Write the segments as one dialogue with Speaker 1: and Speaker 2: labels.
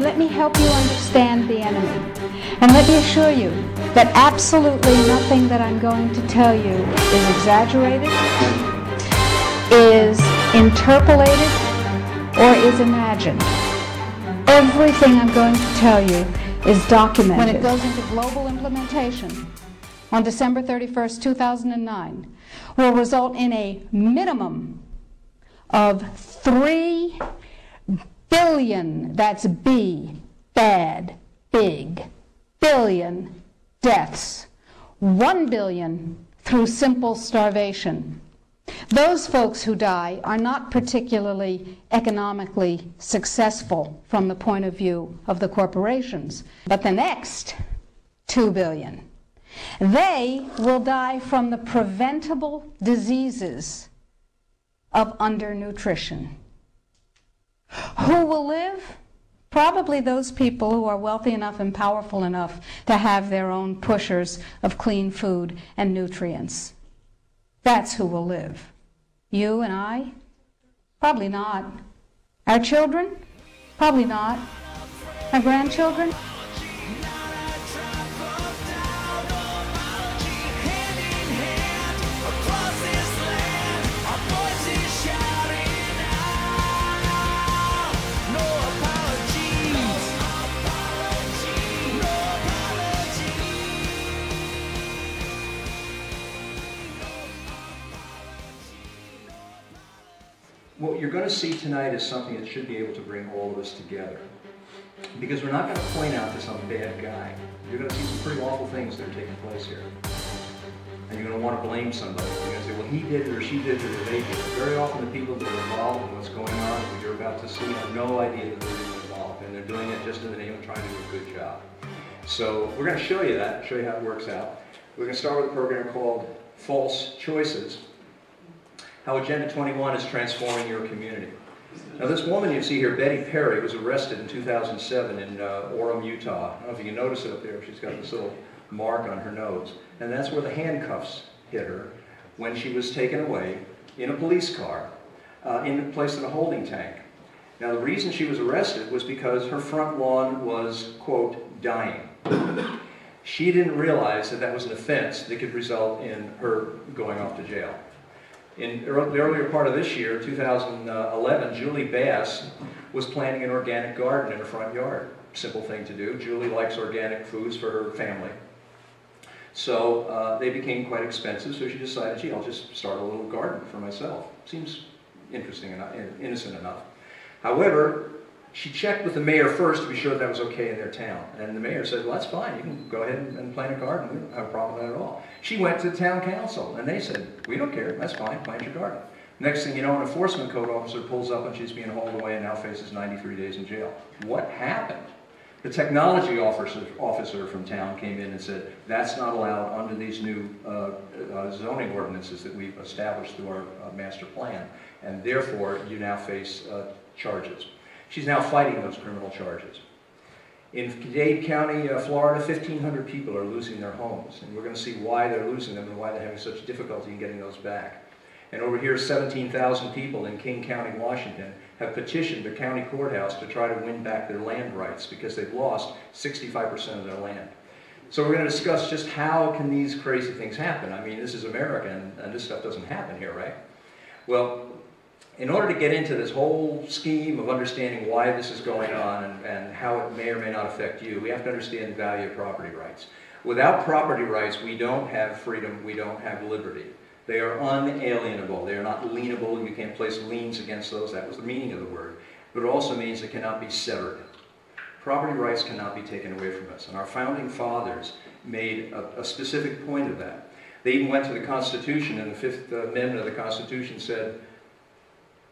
Speaker 1: Let me help you understand the enemy. And let me assure you that absolutely nothing that I'm going to tell you is exaggerated, is interpolated, or is imagined. Everything I'm going to tell you is documented. When it goes into global implementation on December 31st, 2009, will result in a minimum of 3 billion, that's B, bad, big, billion deaths. 1 billion through simple starvation. Those folks who die are not particularly economically successful from the point of view of the corporations. But the next 2 billion, they will die from the preventable diseases of undernutrition. Who will live? Probably those people who are wealthy enough and powerful enough to have their own pushers of clean food and nutrients. That's who will live. You and I? Probably not. Our children? Probably not. Our grandchildren?
Speaker 2: What you're going to see tonight is something that should be able to bring all of us together. Because we're not going to point out to some bad guy. You're going to see some pretty awful things that are taking place here. And you're going to want to blame somebody. You're going to say, well, he did it, or she did it, or they did it. Very often the people that are involved in what's going on, what you're about to see, have no idea that they're even involved. And they're doing it just in the name of trying to do a good job. So we're going to show you that, show you how it works out. We're going to start with a program called False Choices. How Agenda 21 is transforming your community. Now this woman you see here, Betty Perry, was arrested in 2007 in Orem, Utah. I don't know if you can notice it up there. She's got this little mark on her nose. And that's where the handcuffs hit her when she was taken away in a police car, placed in a holding tank. Now the reason she was arrested was because her front lawn was, quote, dying. She didn't realize that that was an offense that could result in her going off to jail. In the earlier part of this year, 2011, Julie Bass was planting an organic garden in her front yard. Simple thing to do. Julie likes organic foods for her family. So they became quite expensive, so she decided, gee, I'll just start a little garden for myself. Seems interesting enough, innocent enough. However, she checked with the mayor first to be sure that was okay in their town. And the mayor said, well, that's fine. You can go ahead and plant a garden. We don't have a problem with that at all. She went to the town council, and they said, we don't care. That's fine. Plant your garden. Next thing you know, an enforcement code officer pulls up, and she's being hauled away and now faces 93 days in jail. What happened? The technology officer from town came in and said, that's not allowed under these new zoning ordinances that we've established through our master plan, and therefore you now face charges. She's now fighting those criminal charges. In Dade County, Florida, 1,500 people are losing their homes, and we're going to see why they're losing them and why they're having such difficulty in getting those back. And over here, 17,000 people in King County, Washington, have petitioned the county courthouse to try to win back their land rights because they've lost 65% of their land. So we're going to discuss just how can these crazy things happen. I mean, this is America, and this stuff doesn't happen here, right? Well, in order to get into this whole scheme of understanding why this is going on and how it may or may not affect you, we have to understand the value of property rights. Without property rights, we don't have freedom, we don't have liberty. They are unalienable. They are not lienable. You can't place liens against those. That was the meaning of the word. But it also means it cannot be severed. Property rights cannot be taken away from us. And our founding fathers made a specific point of that. They even went to the Constitution, and the Fifth Amendment of the Constitution said,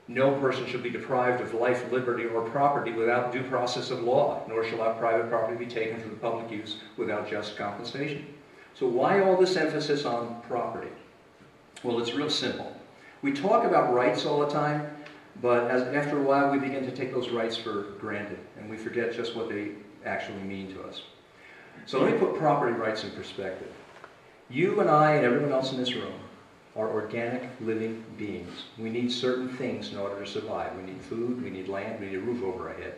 Speaker 2: no person shall be deprived of life, liberty, or property without due process of law, nor shall our private property be taken for the public use without just compensation. So why all this emphasis on property? Well, it's real simple. We talk about rights all the time, but after a while we begin to take those rights for granted, and we forget just what they actually mean to us. So let me put property rights in perspective. You and I and everyone else in this room are organic, living beings. We need certain things in order to survive. We need food, we need land, we need a roof over our head.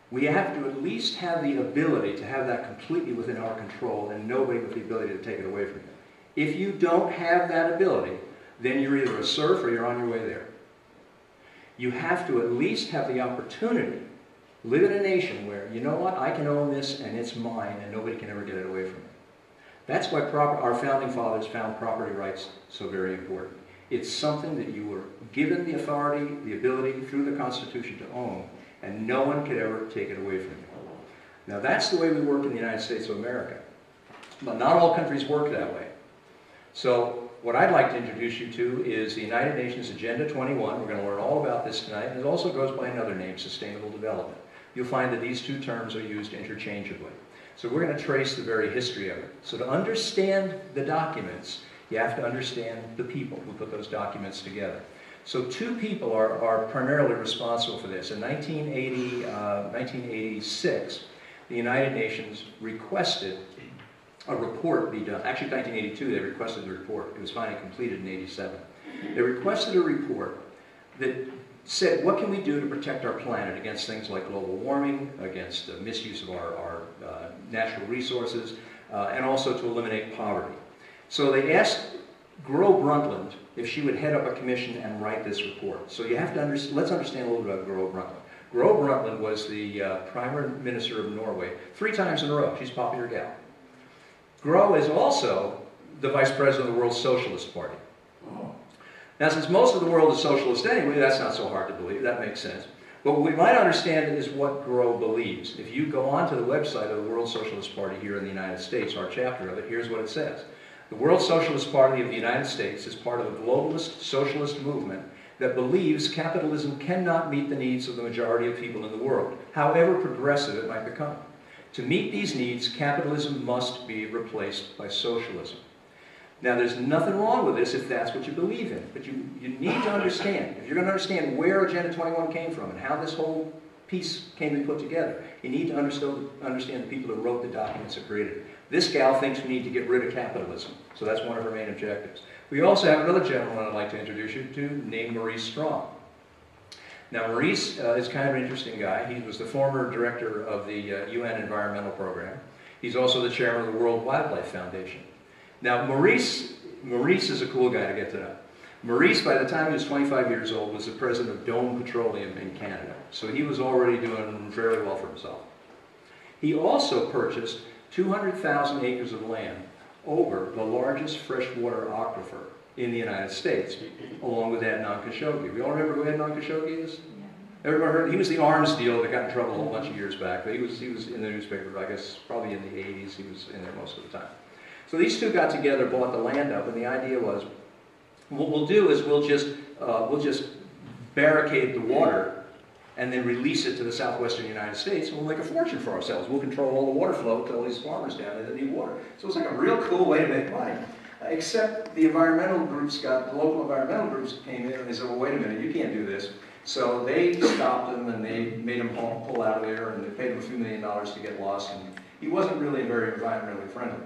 Speaker 2: We have to at least have the ability to have that completely within our control, and nobody with the ability to take it away from you. If you don't have that ability, then you're either a serf or you're on your way there. You have to at least have the opportunity, live in a nation where, you know what, I can own this and it's mine and nobody can ever get it away from me. That's why our founding fathers found property rights so very important. It's something that you were given the authority, the ability through the Constitution to own, and no one could ever take it away from you. Now that's the way we work in the United States of America. But not all countries work that way. So what I'd like to introduce you to is the United Nations Agenda 21. We're going to learn all about this tonight, and it also goes by another name, Sustainable Development. You'll find that these two terms are used interchangeably. So we're going to trace the very history of it. So to understand the documents, you have to understand the people who put those documents together. So two people are primarily responsible for this. In 1986, the United Nations requested a report be done. Actually, in 1982, they requested the report. It was finally completed in 87. They requested a report that said, what can we do to protect our planet against things like global warming, against the misuse of our natural resources, and also to eliminate poverty. So they asked Gro Brundtland if she would head up a commission and write this report. So you have to let's understand a little bit about Gro Brundtland. Gro Brundtland was the Prime Minister of Norway 3 times in a row. She's a popular gal. Gro is also the Vice President of the World Socialist Party. Now, since most of the world is socialist anyway, that's not so hard to believe. That makes sense. But what we might understand is what Gro believes. If you go onto the website of the World Socialist Party here in the United States, our chapter of it, here's what it says. The World Socialist Party of the United States is part of a globalist socialist movement that believes capitalism cannot meet the needs of the majority of people in the world, however progressive it might become. To meet these needs, capitalism must be replaced by socialism. Now, there's nothing wrong with this if that's what you believe in, but you need to understand, if you're going to understand where Agenda 21 came from and how this whole piece came to be put together, you need to understand the people who wrote the documents that created it. This gal thinks we need to get rid of capitalism, so that's one of her main objectives. We also have another gentleman I'd like to introduce you to named Maurice Strong. Now, Maurice is kind of an interesting guy. He was the former director of the UN Environmental Program. He's also the chairman of the World Wildlife Foundation. Now, Maurice is a cool guy to get to know. Maurice, by the time he was 25 years old, was the president of Dome Petroleum in Canada. So he was already doing fairly well for himself. He also purchased 200,000 acres of land over the largest freshwater aquifer in the United States, along with Adnan Khashoggi. We all remember who Adnan Khashoggi is? Everybody heard? He was the arms dealer that got in trouble a whole bunch of years back. But he was in the newspaper, I guess, probably in the 80s. He was in there most of the time. So these two got together, bought the land up, and the idea was, what we'll do is we'll just barricade the water and then release it to the southwestern United States, and we'll make a fortune for ourselves. We'll control all the water flow to all these farmers down there that need water. So it's like a real cool way to make money. Except the environmental groups the local environmental groups came in and they said, well, wait a minute, you can't do this. So they stopped him and they made him pull out of there, and they paid him a few $1 million to get lost, and he wasn't really very environmentally friendly.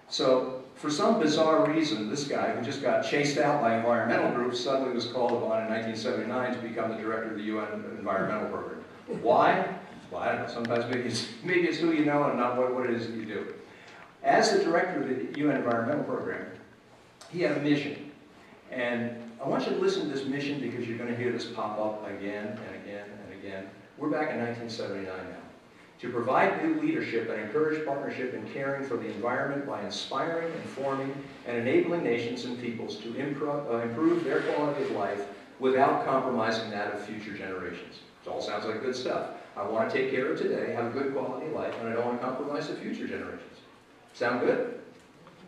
Speaker 2: So for some bizarre reason, this guy who just got chased out by environmental groups suddenly was called upon in 1979 to become the director of the UN Environmental Program. Why? Well, I don't know. Sometimes maybe it's who you know and not what it is that you do. As the director of the UN Environmental Program, he had a mission. And I want you to listen to this mission because you're going to hear this pop up again and again and again. We're back in 1979 now. To provide new leadership and encourage partnership in caring for the environment by inspiring, informing, and enabling nations and peoples to improve their quality of life without compromising that of future generations. It all sounds like good stuff. I want to take care of today, have a good quality of life, and I don't want to compromise the future generations. Sound good?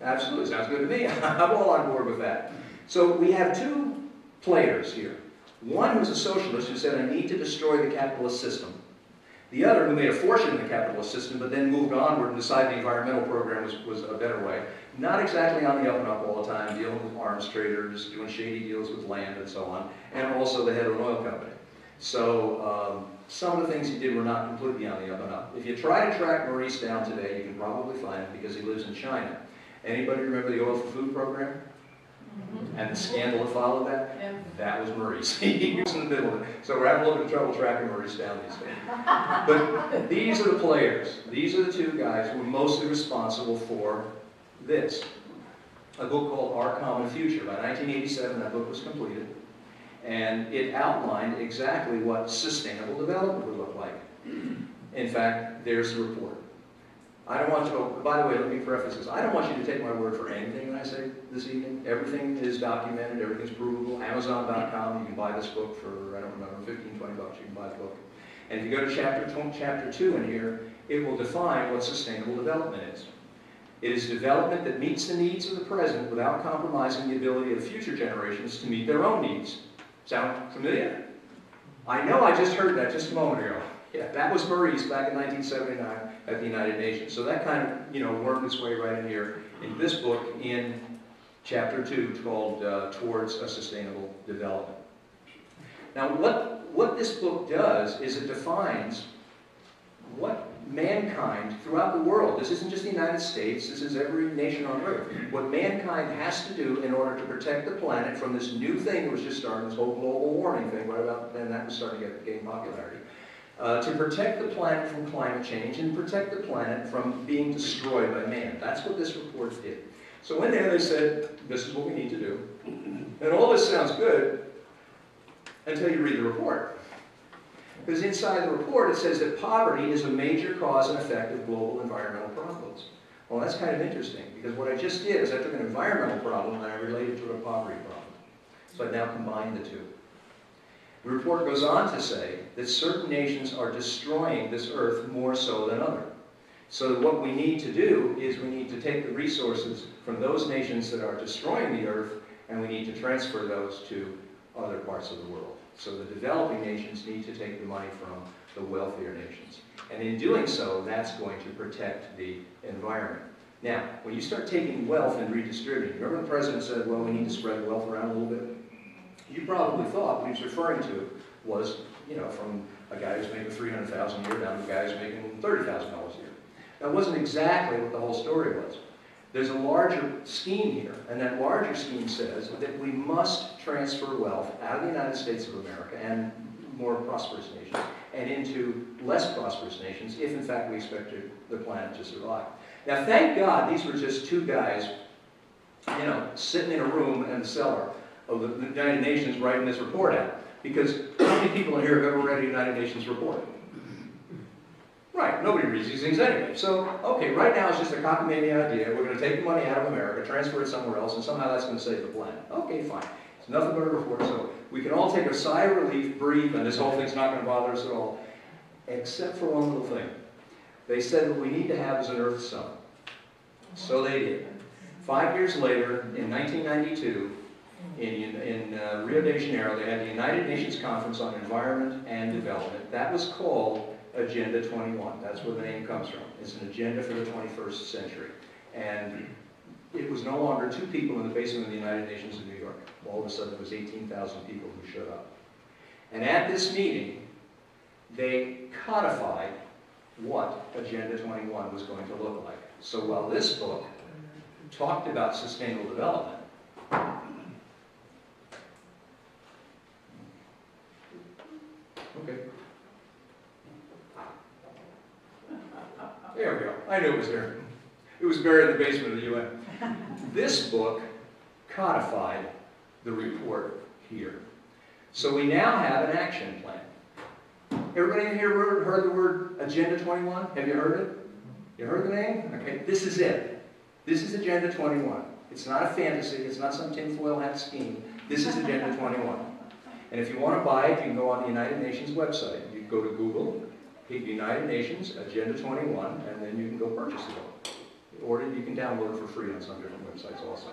Speaker 2: Absolutely, sounds good to me. I'm all on board with that. So we have two players here. One who's a socialist who said, I need to destroy the capitalist system. The other who made a fortune in the capitalist system, but then moved onward and decided the environmental program was a better way. Not exactly on the up and up all the time, dealing with arms traders, doing shady deals with land and so on, and also the head of an oil company. So some of the things he did were not completely on the up and up. If you try to track Maurice down today, you can probably find him because he lives in China. Anybody remember the Oil for Food program? And the scandal that followed that? Yeah. That was Maurice. He was in the middle of it. So we're having a little bit of trouble tracking Maurice down these days. But these are the players. These are the two guys who are mostly responsible for this. A book called Our Common Future. By 1987, that book was completed. And it outlined exactly what sustainable development would look like. In fact, there's the report. I don't want to, oh, by the way, let me preface this. I don't want you to take my word for anything that I say this evening. Everything is documented, everything's provable. Amazon.com, you can buy this book for, I don't remember, 15, 20 bucks, you can buy the book. And if you go to chapter 2 in here, it will define what sustainable development is. It is development that meets the needs of the present without compromising the ability of future generations to meet their own needs. Sound familiar? I know I just heard that just a moment ago. Yeah, that was Maurice back in 1979 at the United Nations. So that kind of, worked its way right in here in this book in chapter 2 called Towards a Sustainable Development. Now, what this book does is it defines what mankind throughout the world, this isn't just the United States, this is every nation on earth, what mankind has to do in order to protect the planet from this new thing that was just starting, this whole global warming thing, right about then that was starting to gain popularity. To protect the planet from climate change and protect the planet from being destroyed by man. That's what this report did. So in there they said, this is what we need to do. And all this sounds good until you read the report. Because inside the report it says that poverty is a major cause and effect of global environmental problems. Well, that's kind of interesting, because what I just did is I took an environmental problem and I related to a poverty problem. So I've now combined the two. The report goes on to say that certain nations are destroying this earth more so than others. So what we need to do is we need to take the resources from those nations that are destroying the earth and we need to transfer those to other parts of the world. So the developing nations need to take the money from the wealthier nations. And in doing so, that's going to protect the environment. Now, when you start taking wealth and redistributing, remember the president said, well, we need to spread the wealth around a little bit? You probably thought what he was referring to was, from a guy who's making $300,000 a year down to a guy who's making $30,000 a year. That wasn't exactly what the whole story was. There's a larger scheme here, and that larger scheme says that we must transfer wealth out of the United States of America and more prosperous nations and into less prosperous nations if, in fact, we expect the planet to survive. Now, thank God these were just two guys, sitting in a room in the cellar of the United Nations writing this report out. Because how many people in here have ever read a United Nations report? Right, nobody reads these things anyway. So, okay, right now it's just a cockamamie idea. We're going to take the money out of America, transfer it somewhere else, and somehow that's going to save the planet. Okay, fine. It's nothing but a report. So we can all take a sigh of relief, breathe, and this whole thing's not going to bother us at all. Except for one little thing. They said what we need to have is an Earth Summit. So they did. 5 years later, in 1992, in Rio de Janeiro, they had the United Nations Conference on Environment and Development. That was called Agenda 21. That's where the name comes from. It's an agenda for the 21st century. And it was no longer 2 people in the basement of the United Nations in New York. All of a sudden, it was 18,000 people who showed up. And at this meeting, they codified what Agenda 21 was going to look like. So while this book talked about sustainable development, okay. There we go. I knew it was there. It was buried in the basement of the UN. This book codified the report here. So we now have an action plan. Everybody in here heard the word Agenda 21? Have you heard it? You heard the name? Okay, this is it. This is Agenda 21. It's not a fantasy. It's not some tinfoil hat scheme. This is Agenda 21. And if you want to buy it, you can go on the United Nations website. You go to Google, hit United Nations Agenda 21, and then you can go purchase the book. Or you can download it for free on some different websites also.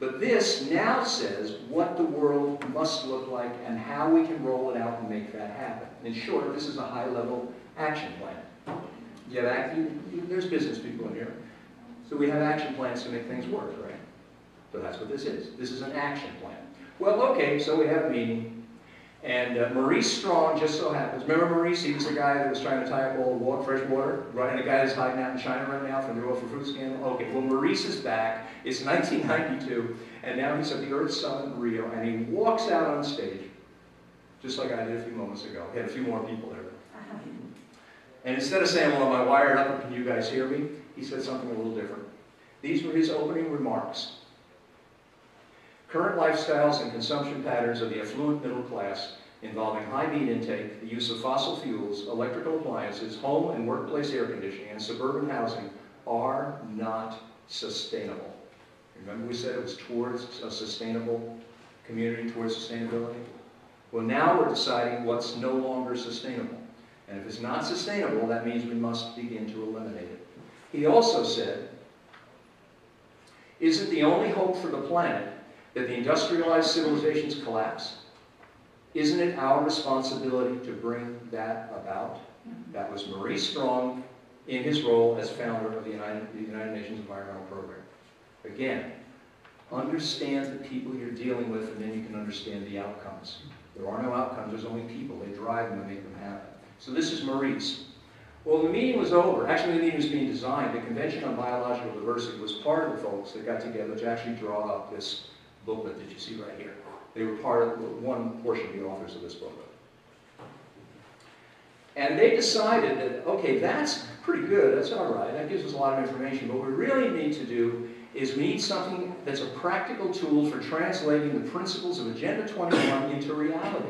Speaker 2: But this now says what the world must look like and how we can roll it out and make that happen. In short, this is a high-level action plan. There's business people in here. So we have action plans to make things work, right? So that's what this is. This is an action plan. Well, okay, so we have a meeting. And Maurice Strong just so happens. Remember Maurice? He was the guy that was trying to tie up all the fresh water, right? And the guy that's hiding out in China right now from the oil for food scandal. Okay, well, Maurice is back. It's 1992, and now he's at the Earth Summit in Rio, and he walks out on stage, just like I did a few moments ago. He had a few more people there. And instead of saying, well, am I wired up, can you guys hear me? He said something a little different. These were his opening remarks. Current lifestyles and consumption patterns of the affluent middle class involving high meat intake, the use of fossil fuels, electrical appliances, home and workplace air conditioning, and suburban housing are not sustainable. Remember we said it was towards a sustainable community, towards sustainability? Well, now we're deciding what's no longer sustainable. And if it's not sustainable, that means we must begin to eliminate it. He also said, isn't the only hope for the planet that the industrialized civilizations collapse? Isn't it our responsibility to bring that about? That was Maurice Strong in his role as founder of the United Nations Environmental Program. Again, understand the people you're dealing with, and then you can understand the outcomes. There are no outcomes, there's only people. They drive them and make them happen. So this is Maurice. Well, the meeting was over. Actually, the meeting was being designed. The Convention on Biological Diversity was part of the folks that got together to actually draw up this booklet that you see right here. They were part of one portion of the authors of this booklet. And they decided that, okay, that's pretty good, that's all right, that gives us a lot of information, but what we really need to do is we need something that's a practical tool for translating the principles of Agenda 21 into reality.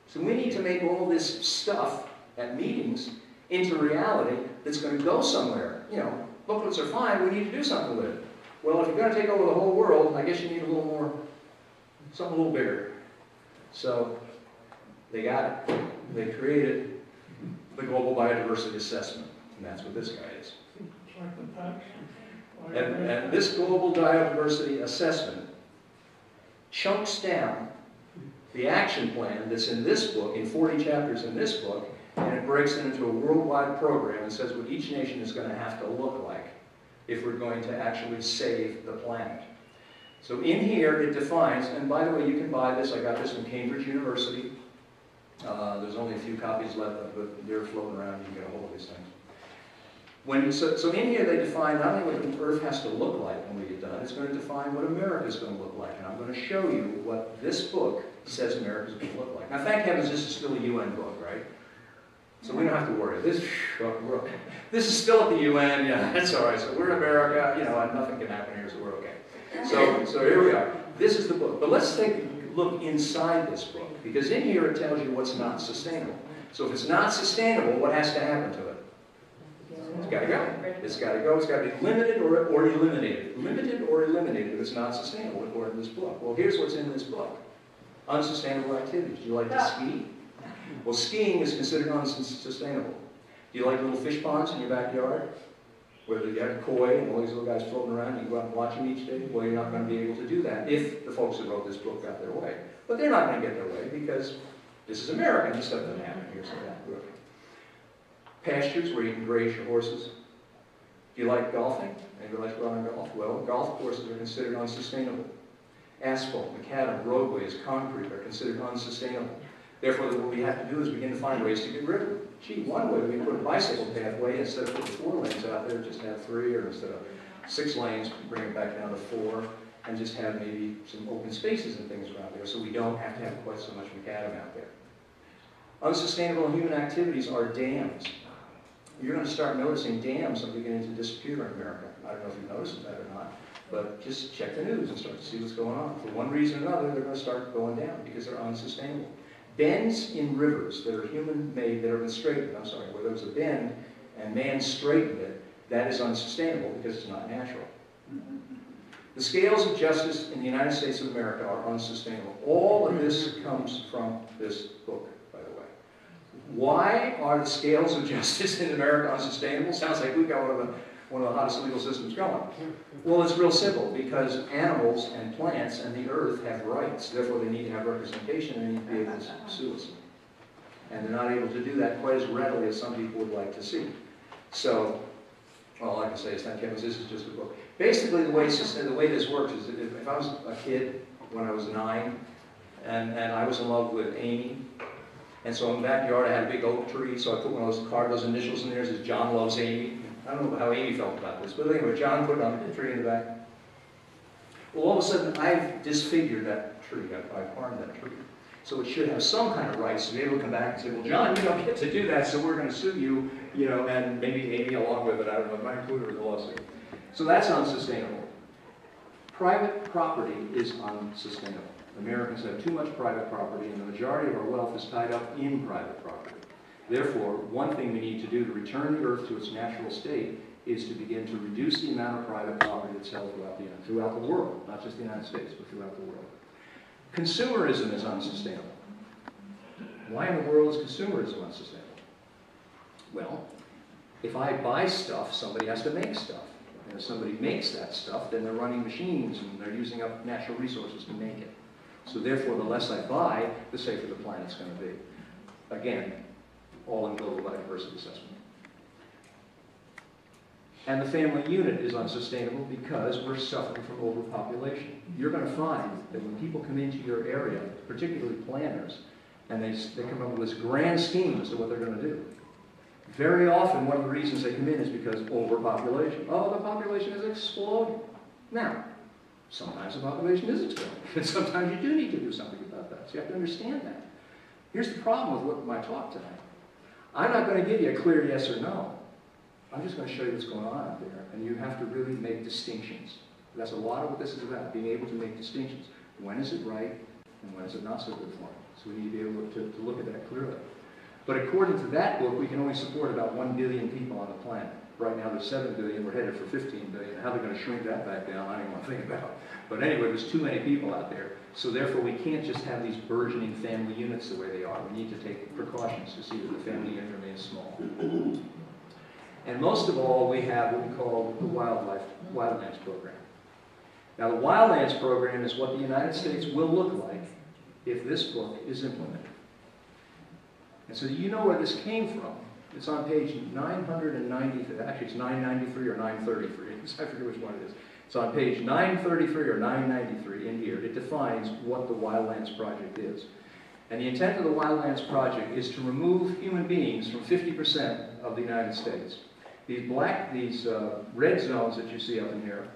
Speaker 2: So we need to make all this stuff at meetings into reality that's going to go somewhere. You know, booklets are fine, we need to do something with it. Well, if you're going to take over the whole world, I guess you need a little more, something a little bigger. So they got it. They created the Global Biodiversity Assessment, and that's what this guy is. And this Global Biodiversity Assessment chunks down the action plan that's in this book, in 40 chapters in this book, and it breaks it into a worldwide program and says what each nation is going to have to look like if we're going to actually save the planet. So in here it defines, and by the way, you can buy this. I got this from Cambridge University. There's only a few copies left, but they're floating around. You can get a hold of these things. So in here they define not only what the Earth has to look like when we get done, it's going to define what America is going to look like. And I'm going to show you what this book says America is going to look like. Now, thank heavens this is still a UN book, right? So we don't have to worry. This is still at the UN, yeah, that's all right. So we're in America, you know, and nothing can happen here, so we're okay. So here we are. This is the book. But let's take a look inside this book, because in here it tells you what's not sustainable. So if it's not sustainable, what has to happen to it? It's got to go. It's got to go. It's got to be limited or eliminated. Limited or eliminated if it's not sustainable, according to this book. Well, here's what's in this book. Unsustainable activities. Do you like to ski? Well, skiing is considered unsustainable. Do you like little fish ponds in your backyard? Where you have koi and all these little guys floating around, you go out and watch them each day? Well, you're not going to be able to do that if the folks that wrote this book got their way. But they're not going to get their way because this is America. This stuff doesn't happen here. So that pastures where you can graze your horses. Do you like golfing? Anybody like to go out and golf? Well, golf courses are considered unsustainable. Asphalt, macadam, roadways, concrete are considered unsustainable. Therefore, what we have to do is begin to find ways to get rid of them. Gee, one way we put a bicycle pathway, instead of putting 4 lanes out there, just have 3, or instead of 6 lanes, bring it back down to 4, and just have maybe some open spaces and things around there, so we don't have to have quite so much macadam out there. Unsustainable human activities are dams. you're going to start noticing dams are beginning to disappear in America. I don't know if you've noticed that or not, but just check the news and start to see what's going on. For one reason or another, they're going to start going down because they're unsustainable. Bends in rivers that are human-made, that have been straightened, I'm sorry, where there was a bend and man straightened it, that is unsustainable because it's not natural. The scales of justice in the United States of America are unsustainable. All of this comes from this book, by the way. Why are the scales of justice in America unsustainable? Sounds like we've got one of the hottest legal systems going. Well, it's real simple, because animals and plants and the earth have rights. Therefore, they need to have representation and they need to be able to sue us. And they're not able to do that quite as readily as some people would like to see. So, all I can say is, thank heavens, this is just a book. Basically, the way this works is that if I was a kid when I was 9, and I was in love with Amy, and so in the backyard I had a big oak tree, so I put one of those initials in there, it says John loves Amy. I don't know how Amy felt about this, but anyway, John put it on the tree in the back. Well, all of a sudden, I've disfigured that tree. I've harmed that tree. So it should have some kind of rights to be able to come back and say, well, John, you don't get to do that, so we're going to sue you, and maybe Amy along with it. I don't know, it might include her in the lawsuit. So that's unsustainable. Private property is unsustainable. Americans have too much private property, and the majority of our wealth is tied up in private property. Therefore, one thing we need to do to return the earth to its natural state is to begin to reduce the amount of private property that's held throughout the world, not just the United States, but throughout the world. Consumerism is unsustainable. Why in the world is consumerism unsustainable? Well, if I buy stuff, somebody has to make stuff. And if somebody makes that stuff, then they're running machines and they're using up natural resources to make it. So therefore, the less I buy, the safer the planet's going to be. Again, all in global biodiversity assessment. And the family unit is unsustainable because we're suffering from overpopulation. You're going to find that when people come into your area, particularly planners, and they come up with this grand scheme as to what they're going to do, very often one of the reasons they come in is because overpopulation. Oh, the population is exploding. Now, sometimes the population is exploding, and sometimes you do need to do something about that. So you have to understand that. Here's the problem with my talk tonight. I'm not going to give you a clear yes or no. I'm just going to show you what's going on out there, and you have to really make distinctions. That's a lot of what this is about, being able to make distinctions. When is it right, and when is it not so good for me? So we need to be able to look at that clearly. But according to that book, we can only support about 1 billion people on the planet. Right now there's 7 billion, we're headed for 15 billion. How they're going to shrink that back down, I don't even want to think about. But anyway, there's too many people out there. So therefore, we can't just have these burgeoning family units the way they are. We need to take precautions to see that the family unit remains small. And most of all, we have what we call the Wildlands Program. Now, the Wildlands Program is what the United States will look like if this book is implemented. And so you know where this came from. It's on page 993, actually it's 993 or 933, I forget which one it is. It's on page 933 or 993 in here. It defines what the Wildlands Project is. And the intent of the Wildlands Project is to remove human beings from 50% of the United States. These red zones that you see up in here,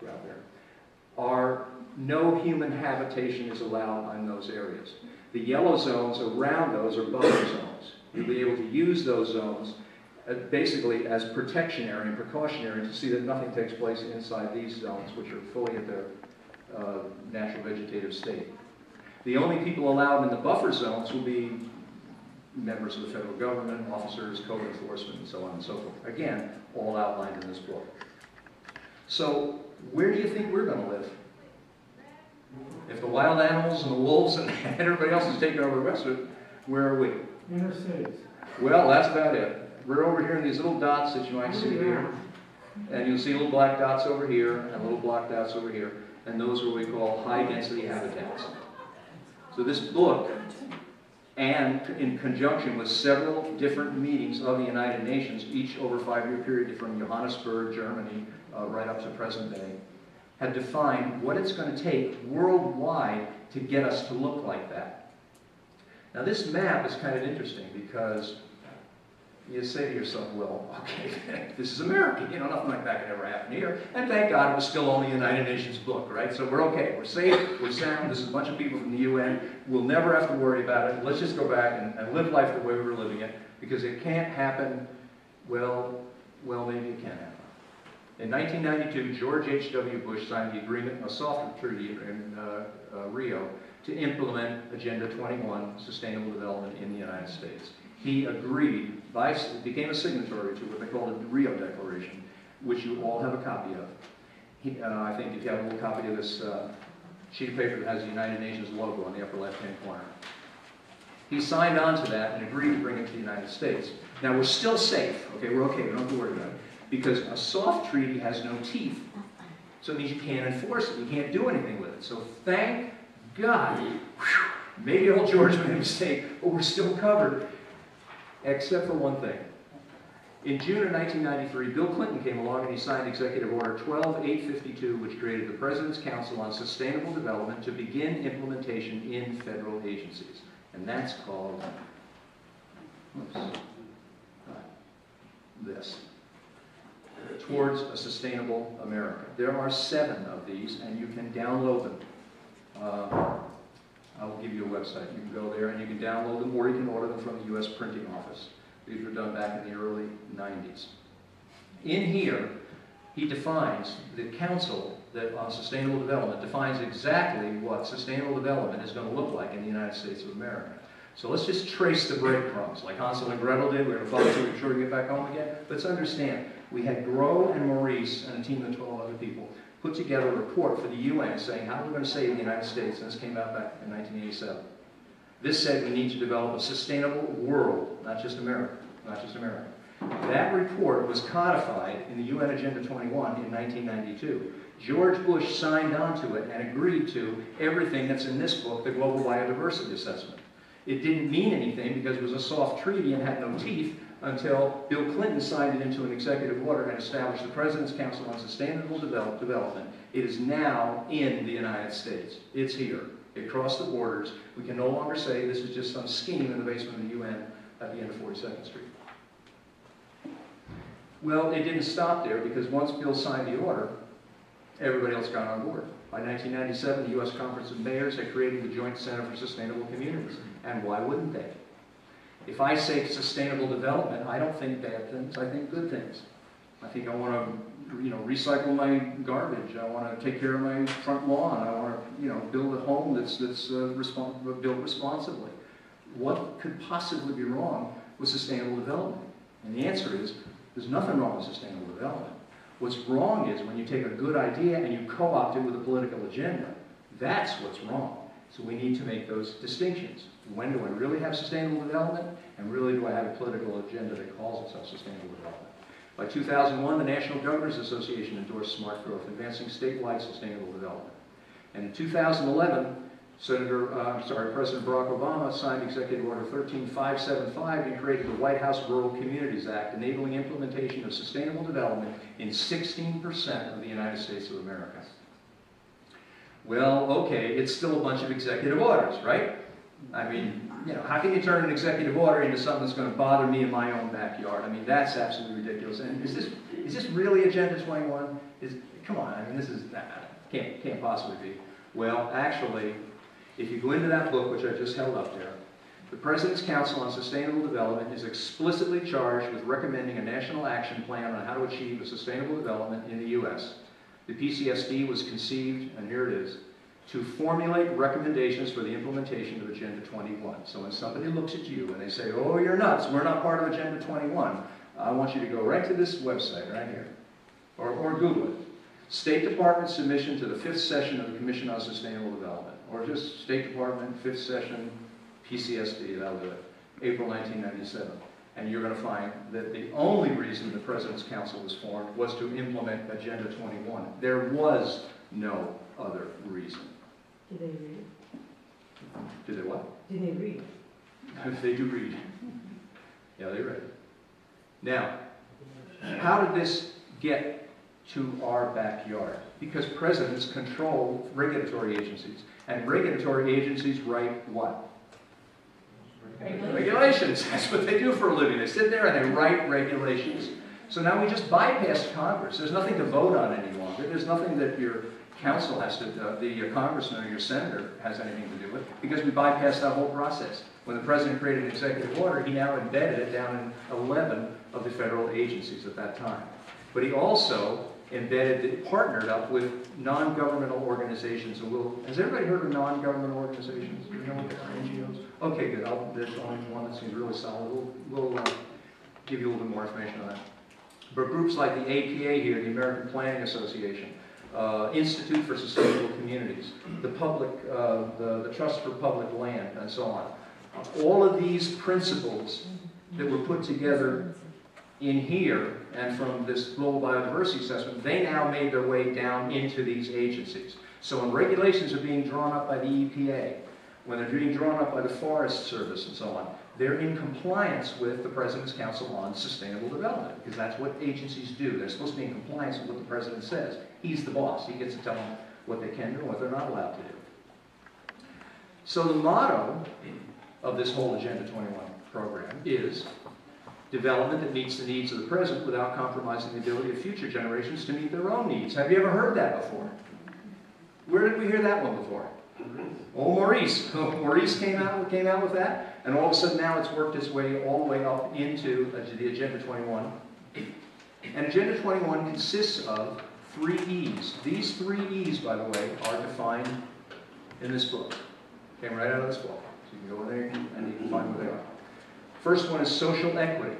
Speaker 2: out there, are no human habitation is allowed in those areas. The yellow zones around those are buffer zones. You'll be able to use those zones basically as protectionary and precautionary to see that nothing takes place inside these zones, which are fully at their natural vegetative state. The only people allowed in the buffer zones will be members of the federal government, officers, code enforcement, and so on and so forth. Again, all outlined in this book. So, where do you think we're going to live? If the wild animals and the wolves and everybody else is taking over the rest of it, where are we?
Speaker 3: Inner cities.
Speaker 2: Well, that's about it. We're over here in these little dots that you might see here. And you'll see little black dots over here and little black dots over here. And those are what we call high-density habitats. So this book, and in conjunction with several different meetings of the United Nations, each over a 5-year period from Johannesburg, Germany, right up to present day, have defined what it's going to take worldwide to get us to look like that. Now this map is kind of interesting because you say to yourself, well, okay, this is America, you know, nothing like that can ever happen here. And thank God it was still only a United Nations book, right? So we're okay, we're safe, we're sound, this is a bunch of people from the UN, we'll never have to worry about it. Let's just go back and live life the way we were living it, because it can't happen Well, maybe it can happen. In 1992, George H.W. Bush signed the agreement, a soft treaty in Rio, to implement Agenda 21, Sustainable Development in the United States. He agreed, became a signatory to what they call the Rio Declaration, which you all have a copy of. I think if you have a little copy of this sheet of paper that has the United Nations logo on the upper left-hand corner. He signed on to that and agreed to bring it to the United States. Now, we're still safe. Okay, we're okay. We don't have to worry about it. Because a soft treaty has no teeth. So it means you can't enforce it. You can't do anything with it. So thank God. Whew, maybe old George made a mistake, but we're still covered. Except for one thing. In June of 1993, Bill Clinton came along and he signed Executive Order 12852, which created the President's Council on Sustainable Development to begin implementation in federal agencies. And that's called this. Towards a Sustainable America. There are 7 of these, and you can download them. I'll give you a website. You can go there and you can download them, or you can order them from the U.S. Printing Office. These were done back in the early 90s. In here, he defines, the Council on Sustainable Development defines exactly what sustainable development is going to look like in the United States of America. So let's just trace the breadcrumbs, like Hansel and Gretel did. We're going to follow through, make sure we get back home again. Let's understand, we had Grow and Maurice and a team of 12 other people put together a report for the UN saying how we're going to save the United States, and this came out back in 1987. This said we need to develop a sustainable world, not just America, not just America. That report was codified in the UN Agenda 21 in 1992. George Bush signed on to it and agreed to everything that's in this book, the Global Biodiversity Assessment. It didn't mean anything because it was a soft treaty and had no teeth until Bill Clinton signed it into an executive order and established the President's Council on Sustainable Development. It is now in the United States. It's here. It crossed the borders. We can no longer say this is just some scheme in the basement of the UN at the end of 42nd Street. Well, it didn't stop there because once Bill signed the order, everybody else got on board. By 1997, the U.S. Conference of Mayors had created the Joint Center for Sustainable Communities. And why wouldn't they? If I say sustainable development, I don't think bad things, I think good things. I think I want to, recycle my garbage. I want to take care of my front lawn. I want to, build a home that's built responsibly. What could possibly be wrong with sustainable development? And the answer is, there's nothing wrong with sustainable development. What's wrong is when you take a good idea and you co-opt it with a political agenda. That's what's wrong. So we need to make those distinctions. When do I really have sustainable development? And really do I have a political agenda that calls itself sustainable development? By 2001, the National Governors Association endorsed smart growth, advancing statewide sustainable development. And in 2011, President Barack Obama signed Executive Order 13575 and created the White House Rural Communities Act, enabling implementation of sustainable development in 16% of the United States of America. Well, okay, it's still a bunch of executive orders, right? I mean, how can you turn an executive order into something that's going to bother me in my own backyard? I mean, that's absolutely ridiculous. And is this really Agenda 21? Come on, I mean, this is, can't possibly be. Well, actually, if you go into that book, which I just held up there, the President's Council on Sustainable Development is explicitly charged with recommending a national action plan on how to achieve a sustainable development in the U.S. The PCSD was conceived, and here it is, to formulate recommendations for the implementation of Agenda 21. So when somebody looks at you and they say, oh, you're nuts, we're not part of Agenda 21, I want you to go right to this website right here, or Google it. State Department submission to the 5th session of the Commission on Sustainable Development, or just State Department, 5th session, PCSD, that'll do it, April 1997. And you're going to find that the only reason the President's Council was formed was to implement Agenda 21. There was no other reason.
Speaker 3: Did they read?
Speaker 2: Did they what?
Speaker 3: Did they read?
Speaker 2: They do read. Yeah, they read. Now, how did this get to our backyard? Because presidents control regulatory agencies. And regulatory agencies write what? Regulations. That's what they do for a living. They sit there and they write regulations. So now we just bypassed Congress. There's nothing to vote on any longer. There's nothing that your council has to, the congressman or your senator has anything to do with, because we bypassed that whole process. When the president created an executive order, he now embedded it down in 11 of the federal agencies at that time. But he also partnered up with non-governmental organizations. And has everybody heard of non-governmental organizations? Do you know what they are? NGOs? Okay, good. There's only one that seems really solid. We'll give you a little bit more information on that. But groups like the APA here, the American Planning Association, Institute for Sustainable Communities, the Trust for Public Land, and so on. All of these principles that were put together in here and from this Global Biodiversity Assessment, they now made their way down into these agencies. So when regulations are being drawn up by the EPA, when they're being drawn up by the Forest Service and so on, they're in compliance with the President's Council on Sustainable Development, because that's what agencies do. They're supposed to be in compliance with what the President says. He's the boss. He gets to tell them what they can do and what they're not allowed to do. So the motto of this whole Agenda 21 program is development that meets the needs of the present without compromising the ability of future generations to meet their own needs. Have you ever heard that before? Where did we hear that one before? Oh, Maurice. Maurice came out with that, and all of a sudden now it's worked its way all the way up into the Agenda 21. And Agenda 21 consists of 3 E's. These 3 E's, by the way, are defined in this book. Came right out of this book. So you can go in there and you can find what they are. First one is social equity.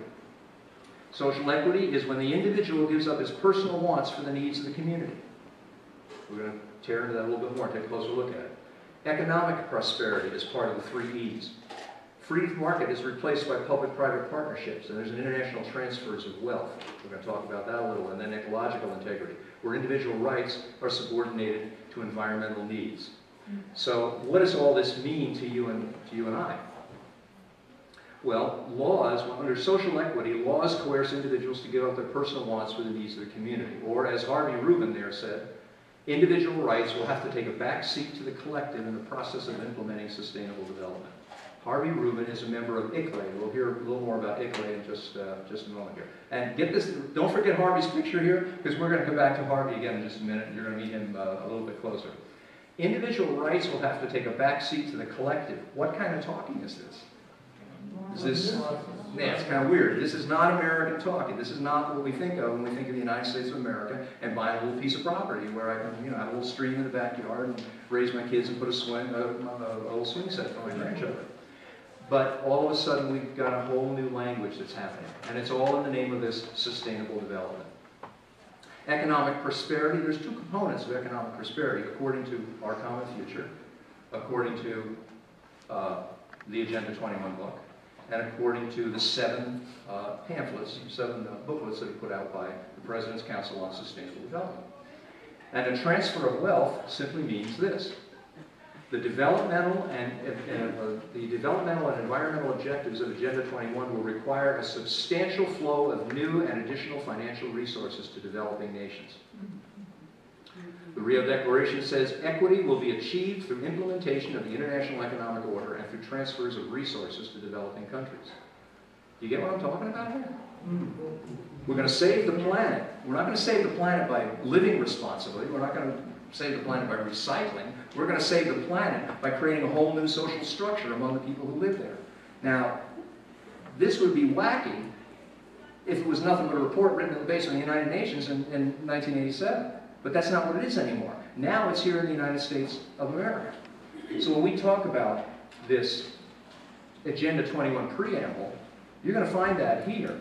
Speaker 2: Social equity is when the individual gives up his personal wants for the needs of the community. We're going to tear into that a little bit more, take a closer look at it. Economic prosperity is part of the 3 E's. Free market is replaced by public-private partnerships, and there's an international transfers of wealth. We're going to talk about that a little. And then ecological integrity, where individual rights are subordinated to environmental needs. So what does all this mean to you and I? Well, laws, under social equity, laws coerce individuals to give up their personal wants for the needs of the community. Or, as Harvey Rubin there said, individual rights will have to take a back seat to the collective in the process of implementing sustainable development. Harvey Rubin is a member of ICLEI. We'll hear a little more about ICLEI in just a moment here. And get this, don't forget Harvey's picture here, because we're going to come back to Harvey again in just a minute, and you're going to meet him a little bit closer. Individual rights will have to take a back seat to the collective. What kind of talking is this? Is this, yeah, it's kind of weird. This is not American talking. This is not what we think of when we think of the United States of America and buy a little piece of property where I can, have a little stream in the backyard and raise my kids and put a little swing set for my grandchildren. But all of a sudden we've got a whole new language that's happening, and it's all in the name of this sustainable development. Economic prosperity, there's 2 components of economic prosperity according to Our Common Future, according to the Agenda 21 book, and according to the 7 pamphlets, 7 booklets that are put out by the President's Council on Sustainable Development. And a transfer of wealth simply means this. The developmental and environmental objectives of Agenda 21 will require a substantial flow of new and additional financial resources to developing nations. The Rio Declaration says equity will be achieved through implementation of the international economic order and through transfers of resources to developing countries. Do you get what I'm talking about here? We're going to save the planet. We're not going to save the planet by living responsibly. We're not going to save the planet by recycling. We're going to save the planet by creating a whole new social structure among the people who live there. Now, this would be wacky if it was nothing but a report written in the basement of the United Nations in 1987. But that's not what it is anymore. Now it's here in the United States of America. So when we talk about this Agenda 21 preamble, you're going to find that here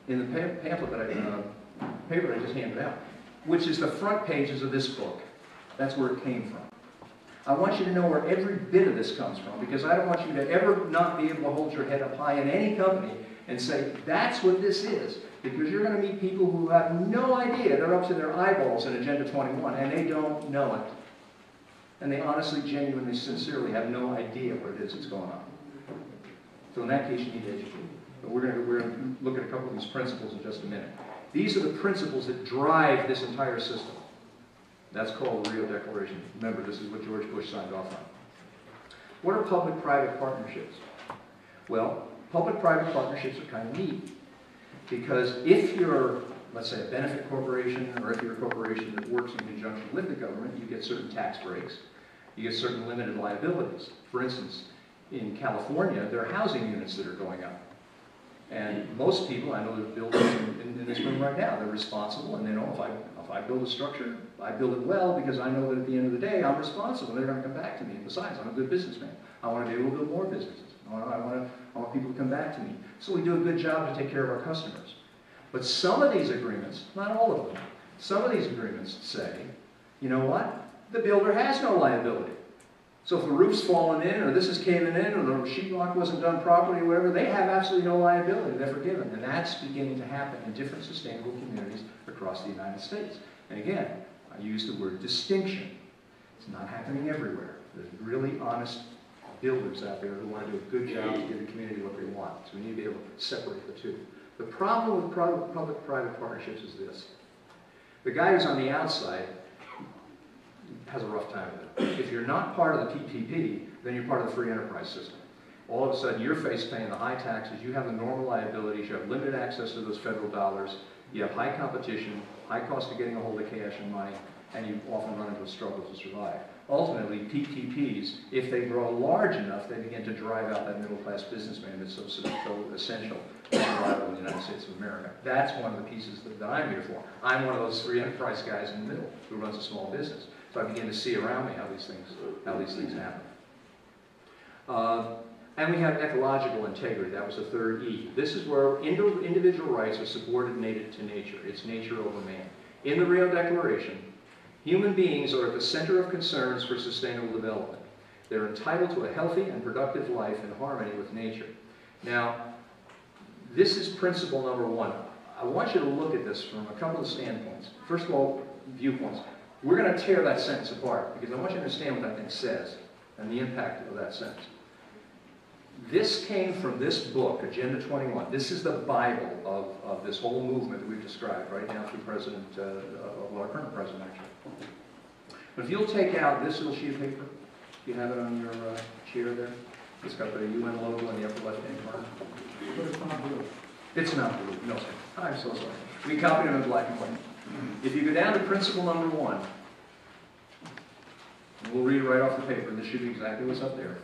Speaker 2: in the pamphlet that paper I just handed out, which is the front pages of this book. That's where it came from. I want you to know where every bit of this comes from, because I don't want you to ever not be able to hold your head up high in any company and say, that's what this is. Because you're going to meet people who have no idea. They're up to their eyeballs in Agenda 21, and they don't know it. And they honestly, genuinely, sincerely have no idea what it is that's going on. So in that case, you need to educate. But we're going to look at a couple of these principles in just a minute. These are the principles that drive this entire system. That's called the Rio Declaration. Remember, this is what George Bush signed off on. What are public-private partnerships? Well, public-private partnerships are kind of neat. Because if you're, let's say, a benefit corporation, or if you're a corporation that works in conjunction with the government, you get certain tax breaks. You get certain limited liabilities. For instance, in California, there are housing units that are going up. And most people, I know that builders in this room right now, they're responsible, and they know if I build a structure, I build it well because I know that at the end of the day, I'm responsible. They're going to come back to me. Besides, I'm a good businessman. I want to be able to build more businesses. I want people to come back to me. So we do a good job to take care of our customers. But some of these agreements, not all of them, some of these agreements say, you know what? The builder has no liability. So if the roof's fallen in, or this is caving in, or the sheetrock wasn't done properly, or whatever, they have absolutely no liability. They're forgiven. And that's beginning to happen in different sustainable communities across the United States. And again, I use the word distinction. It's not happening everywhere. There's really honest builders out there who want to do a good job to give the community what they want. So we need to be able to separate the two. The problem with public-private partnerships is this. The guy who's on the outside has a rough time with it. If you're not part of the PPP, then you're part of the free enterprise system. All of a sudden, you're paying the high taxes, you have the normal liabilities, you have limited access to those federal dollars, you have high competition, high cost of getting a hold of cash and money, and you often run into a struggle to survive. Ultimately, PPPs, if they grow large enough, they begin to drive out that middle-class businessman that's so essential to survival in the United States of America. That's one of the pieces that I'm here for. I'm one of those free enterprise guys in the middle who runs a small business. So I begin to see around me how these things happen. And we have ecological integrity. That was the third E. This is where individual rights are subordinated to nature. It's nature over man. In the Rio Declaration, human beings are at the center of concerns for sustainable development. They're entitled to a healthy and productive life in harmony with nature. Now, this is principle number one. I want you to look at this from a couple of standpoints. First of all, viewpoints. We're going to tear that sentence apart because I want you to understand what that thing says and the impact of that sentence. This came from this book, Agenda 21. This is the Bible of this whole movement that we've described right now through our current president, actually. But if you'll take out this little sheet of paper, you have it on your chair there. It's got the UN logo in the upper left-hand corner.
Speaker 3: But it's not blue.
Speaker 2: It's not blue. No, sir. I'm so sorry. We copied it in black and white. If you go down to principle number one, we'll read it right off the paper. This should be exactly what's up there.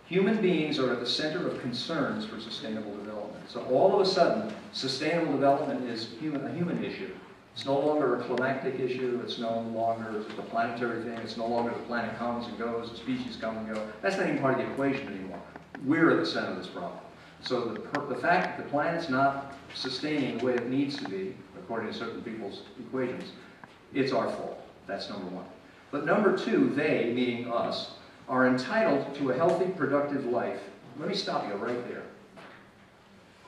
Speaker 2: Human beings are at the center of concerns for sustainable development. So all of a sudden, sustainable development is a human issue. It's no longer a climactic issue. It's no longer just a planetary thing. It's no longer the planet comes and goes, the species come and go. That's not even part of the equation anymore. We're at the center of this problem. So the fact that the planet's not sustaining the way it needs to be, according to certain people's equations, it's our fault. That's number one. But number two, they, meaning us, are entitled to a healthy, productive life. Let me stop you right there.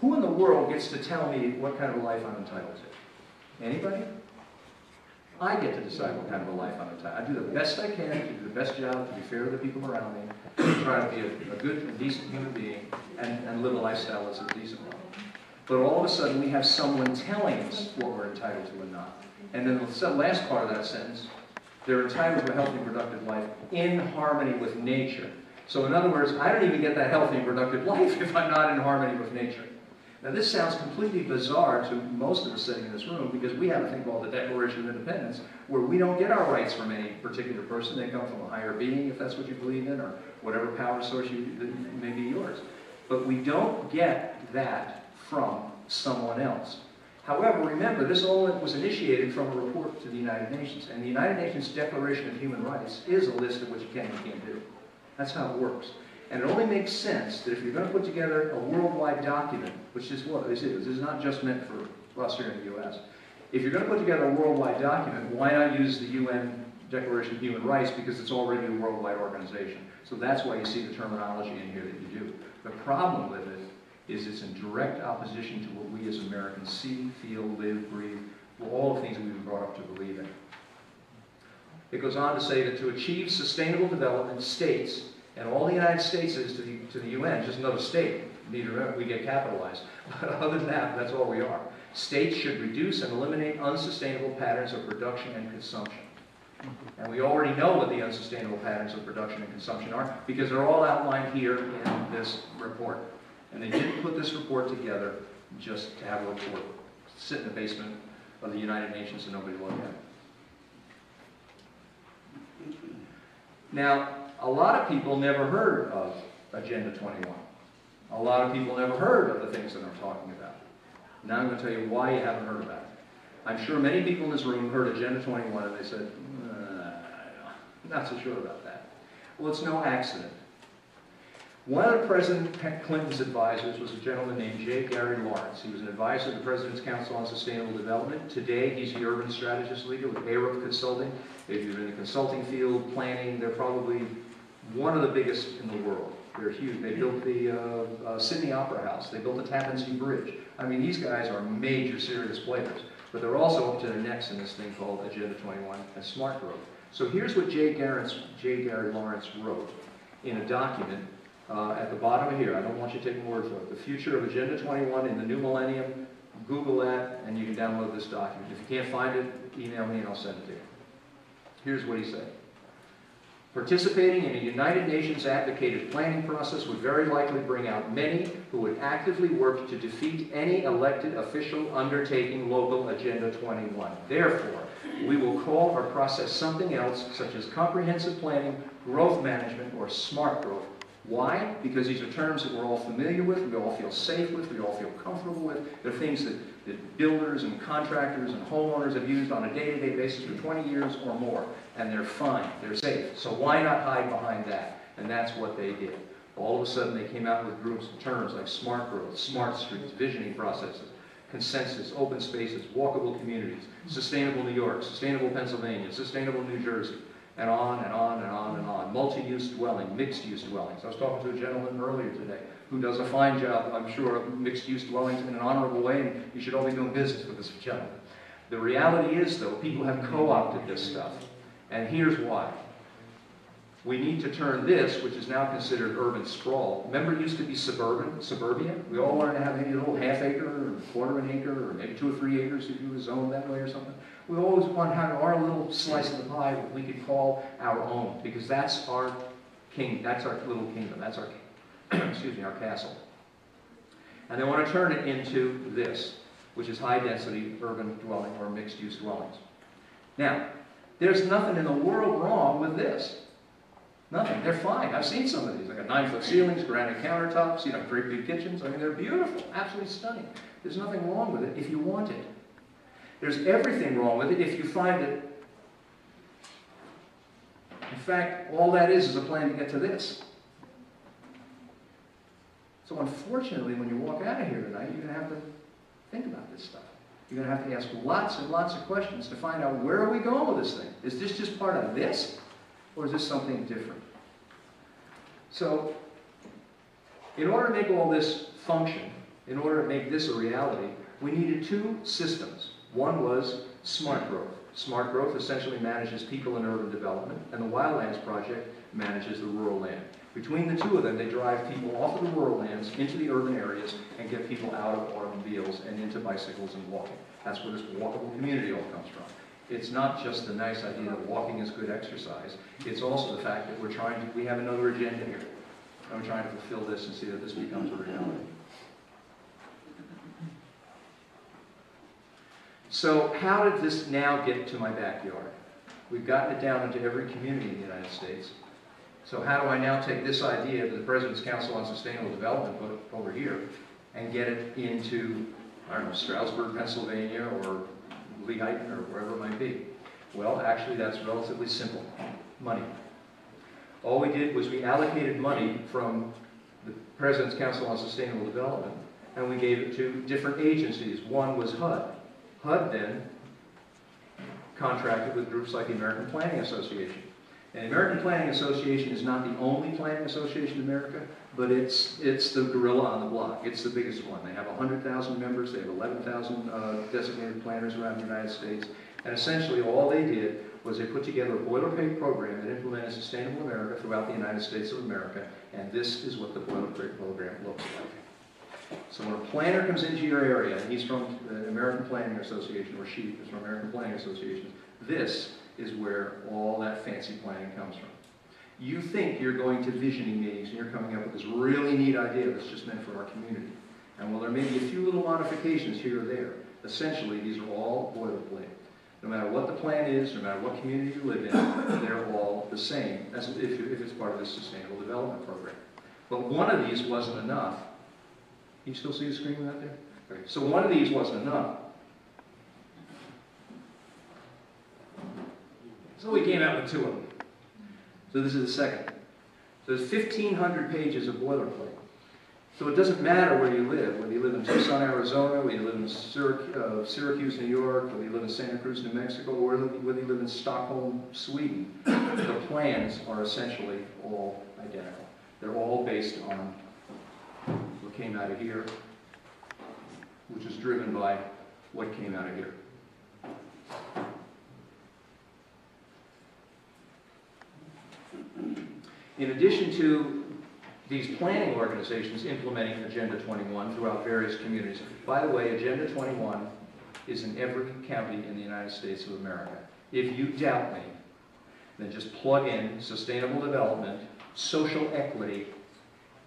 Speaker 2: Who in the world gets to tell me what kind of a life I'm entitled to? Anybody? I get to decide what kind of a life I'm entitled to. I do the best I can to do the best job, to be fair to the people around me, to try to be a good and decent human being, and live a lifestyle that's a decent one. But all of a sudden, we have someone telling us what we're entitled to and not. And then the last part of that sentence, they're entitled to a healthy and productive life in harmony with nature. So in other words, I don't even get that healthy and productive life if I'm not in harmony with nature. Now this sounds completely bizarre to most of us sitting in this room because we have a thing called the Declaration of Independence where we don't get our rights from any particular person. They come from a higher being, if that's what you believe in, or whatever power source may be yours. But we don't get that from someone else. However, remember, this all was initiated from a report to the United Nations, and the United Nations Declaration of Human Rights is a list of what you can and can't do. That's how it works. And it only makes sense that if you're going to put together a worldwide document, which is what this is not just meant for us here in the U.S. If you're going to put together a worldwide document, why not use the UN Declaration of Human Rights, because it's already a worldwide organization. So that's why you see the terminology in here that you do. The problem with it is it's in direct opposition to what we as Americans see, feel, live, breathe, all the things that we've been brought up to believe in. It goes on to say that to achieve sustainable development, states, and all the United States is to the UN, just another state, neither we get capitalized, but other than that, that's all we are. States should reduce and eliminate unsustainable patterns of production and consumption. And we already know what the unsustainable patterns of production and consumption are because they're all outlined here in this report. And they didn't put this report together just to have a report sit in the basement of the United Nations and nobody look at it. Now, a lot of people never heard of Agenda 21. A lot of people never heard of the things that I'm talking about. Now I'm going to tell you why you haven't heard about it. I'm sure many people in this room heard Agenda 21 and they said, I'm not so sure about that. Well, it's no accident. One of President Clinton's advisors was a gentleman named J. Gary Lawrence. He was an advisor to the President's Council on Sustainable Development. Today, he's the Urban Strategist Leader with Arup Consulting. If you're in the consulting field, planning, they're probably one of the biggest in the world. They're huge. They built the Sydney Opera House. They built the Tappan Zee Bridge. I mean, these guys are major, serious players. But they're also up to their necks in this thing called Agenda 21 and Smart Growth. So here's what J. Gary Lawrence wrote in a document at the bottom of here. I don't want you taking word for it. The future of Agenda 21 in the new millennium. Google that, and you can download this document. If you can't find it, email me and I'll send it to you. Here's what he said. Participating in a United Nations advocated planning process would very likely bring out many who would actively work to defeat any elected official undertaking local Agenda 21. Therefore, we will call our process something else, such as comprehensive planning, growth management, or smart growth. Why? Because these are terms that we're all familiar with, we all feel safe with, we all feel comfortable with. They're things that builders and contractors and homeowners have used on a day-to-day basis for 20 years or more. And they're fine, they're safe. So why not hide behind that? And that's what they did. All of a sudden they came out with groups of terms like smart growth, smart streets, visioning processes, consensus, open spaces, walkable communities, sustainable New York, sustainable Pennsylvania, sustainable New Jersey, and on and on and on and on. Multi-use dwelling, mixed-use dwellings. I was talking to a gentleman earlier today who does a fine job, I'm sure, of mixed-use dwellings in an honorable way, and you should all be doing business with this gentleman. The reality is, though, people have co-opted this stuff. And here's why. We need to turn this, which is now considered urban sprawl. Remember it used to be suburbia? We all wanted to have maybe a little half acre or a quarter of an acre or maybe 2 or 3 acres if you were zoned that way or something. We always wanted to have our little slice of the pie that we could call our own, because that's our king, that's our little kingdom, that's our, excuse me, our castle. And they want to turn it into this, which is high density urban dwelling or mixed use dwellings. Now, there's nothing in the world wrong with this. Nothing. They're fine. I've seen some of these. They got 9-foot ceilings, granite countertops, you know, great big kitchens. I mean, they're beautiful, absolutely stunning. There's nothing wrong with it if you want it. There's everything wrong with it if you find it. In fact, all that is a plan to get to this. So unfortunately, when you walk out of here tonight, you're going to have to think about this stuff. You're going to have to ask lots and lots of questions to find out, where are we going with this thing? Is this just part of this? Or is this something different? So, in order to make all this function, in order to make this a reality, we needed 2 systems. One was smart growth. Smart growth essentially manages people in urban development, and the Wildlands Project manages the rural land. Between the 2 of them, they drive people off of the rural lands into the urban areas and get people out of automobiles and into bicycles and walking. That's where this walkable community all comes from. It's not just the nice idea that walking is good exercise. It's also the fact that we have another agenda here. And we're trying to fulfill this and see that this becomes a reality. So how did this now get to my backyard? We've gotten it down into every community in the United States. So how do I now take this idea that the President's Council on Sustainable Development put over here and get it into, I don't know, Stroudsburg, Pennsylvania, or Lehighton, or wherever it might be? Well, actually, that's relatively simple. Money. All we did was we allocated money from the President's Council on Sustainable Development, and we gave it to different agencies. One was HUD. HUD then contracted with groups like the American Planning Association. And the American Planning Association is not the only planning association in America, but it's the gorilla on the block. It's the biggest one. They have 100,000 members. They have 11,000 designated planners around the United States. And essentially all they did was they put together a boilerplate program that implemented Sustainable America throughout the United States of America. And this is what the boilerplate program looks like. So when a planner comes into your area, and he's from the American Planning Association, or she is from American Planning Association, this is where all that fancy planning comes from. You think you're going to visioning meetings and you're coming up with this really neat idea that's just meant for our community. And while there may be a few little modifications here or there, essentially these are all boilerplate. No matter what the plan is, no matter what community you live in, they're all the same as if it's part of this Sustainable Development Program. But one of these wasn't enough. You still see the screen out there? Okay. So one of these wasn't enough. So we came out with two of them. So this is the second. So there's 1,500 pages of boilerplate. So it doesn't matter where you live, whether you live in Tucson, Arizona, whether you live in Syracuse, New York, whether you live in Santa Cruz, New Mexico, or whether you live in Stockholm, Sweden, the plans are essentially all identical. They're all based on what came out of here, which is driven by what came out of here. In addition to these planning organizations implementing Agenda 21 throughout various communities. By the way, Agenda 21 is in every county in the United States of America. If you doubt me, then just plug in sustainable development, social equity.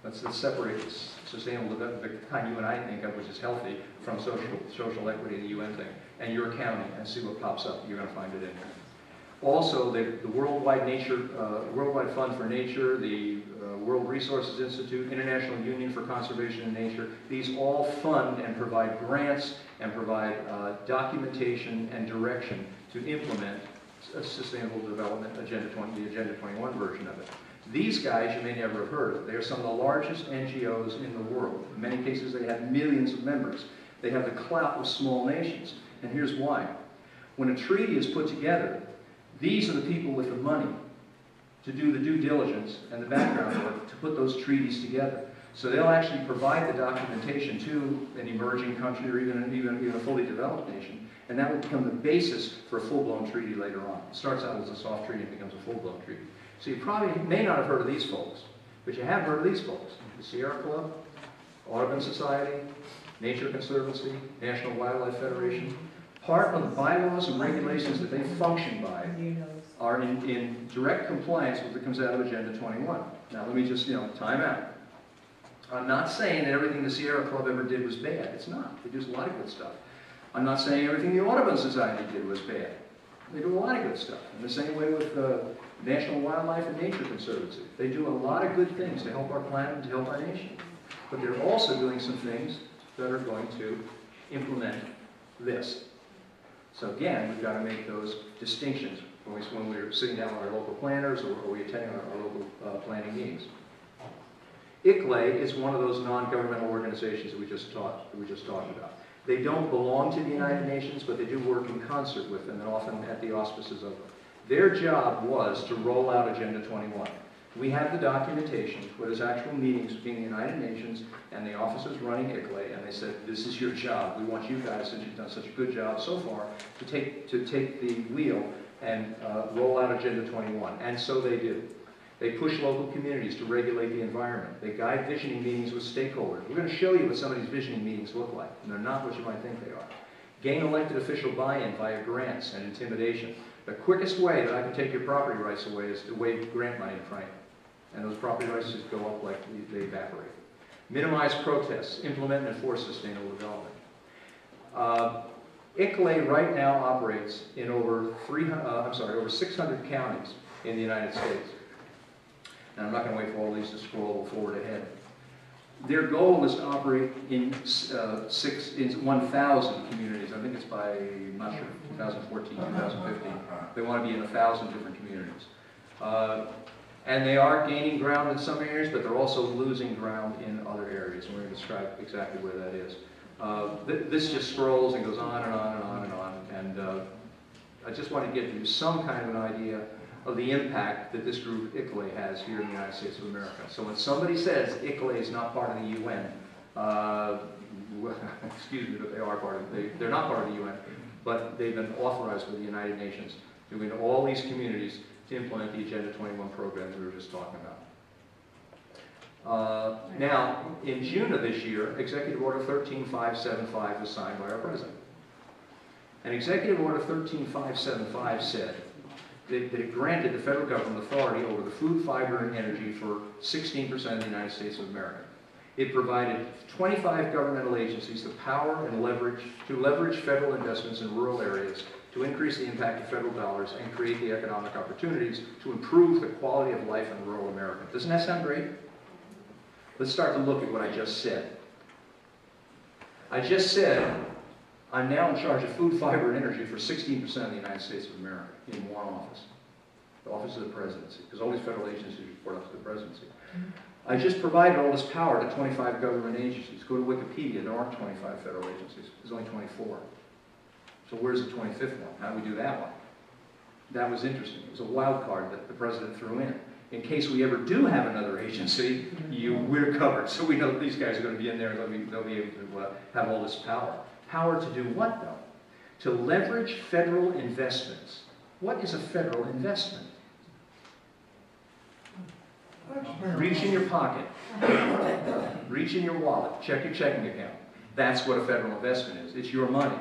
Speaker 2: Let's separate sustainable development, the kind you and I think of, which is healthy, from social equity, the UN thing, and your county, and see what pops up. You're going to find it in there. Also, the Worldwide Fund for Nature, the World Resources Institute, International Union for Conservation in Nature, these all fund and provide grants and provide documentation and direction to implement a Sustainable Development Agenda 20, the Agenda 21 version of it. These guys you may never have heard of. They are some of the largest NGOs in the world. In many cases, they have millions of members. They have the clout of small nations. And here's why. When a treaty is put together, these are the people with the money to do the due diligence and the background work to put those treaties together. So they'll actually provide the documentation to an emerging country or even a fully developed nation, and that will become the basis for a full-blown treaty later on. It starts out as a soft treaty and becomes a full-blown treaty. So you probably may not have heard of these folks, but you have heard of these folks. The Sierra Club, Audubon Society, Nature Conservancy, National Wildlife Federation. Part of the bylaws and regulations that they function by are in direct compliance with what comes out of Agenda 21. Now let me just, time out. I'm not saying that everything the Sierra Club ever did was bad. It's not. They do a lot of good stuff. I'm not saying everything the Audubon Society did was bad. They do a lot of good stuff. In the same way with National Wildlife and Nature Conservancy. They do a lot of good things to help our planet and to help our nation. But they're also doing some things that are going to implement this. So again, we've got to make those distinctions when we're sitting down with our local planners or we're attending our local planning meetings. ICLEI is one of those non-governmental organizations that we just talked about. They don't belong to the United Nations, but they do work in concert with them and often at the auspices of them. Their job was to roll out Agenda 21. We have the documentation where there's actual meetings between the United Nations and the officers running ICLEI, and they said, this is your job. We want you guys, since you've done such a good job so far, to take the wheel and roll out Agenda 21. And so they do. They push local communities to regulate the environment. They guide visioning meetings with stakeholders. We're going to show you what some of these visioning meetings look like, and they're not what you might think they are. Gain elected official buy-in via grants and intimidation. The quickest way that I can take your property rights away is to wave grant money in front of you. And those property rights just go up like they evaporate. Minimize protests, implement and enforce sustainable development. ICLEI right now operates in over 600 counties in the United States. And I'm not going to wait for all these to scroll forward ahead. Their goal is to operate in 1,000 communities. I think it's by, I'm not sure, 2014, 2015. They want to be in 1,000 different communities. And they are gaining ground in some areas, but they're also losing ground in other areas. And we're going to describe exactly where that is. This just scrolls and goes on and on and on and on. And I just want to give you some kind of an idea of the impact that this group, ICLEI, has here in the United States of America. So when somebody says ICLEI is not part of the UN, excuse me, but they are part of they're not part of the UN, but they've been authorized by the United Nations to go into all these communities to implement the Agenda 21 program that we were just talking about. Now, in June of this year, Executive Order 13575 was signed by our President. And Executive Order 13575 said that it granted the federal government authority over the food, fiber, and energy for 16% of the United States of America. It provided 25 governmental agencies the power and leverage federal investments in rural areas to increase the impact of federal dollars and create the economic opportunities to improve the quality of life in rural America. Doesn't that sound great? Let's start to look at what I just said. I just said I'm now in charge of food, fiber, and energy for 16% of the United States of America in one office, the Office of the Presidency, because all these federal agencies report up to the Presidency. I just provided all this power to 25 government agencies. Go to Wikipedia, there aren't 25 federal agencies, there's only 24. So where's the 25th one? How do we do that one? That was interesting. It was a wild card that the President threw in. In case we ever do have another agency, we're covered. So we know that these guys are going to be in there, they'll be able to have all this power. Power to do what, though? To leverage federal investments. What is a federal investment? Reach in your pocket. Reach in your wallet. Check your checking account. That's what a federal investment is. It's your money.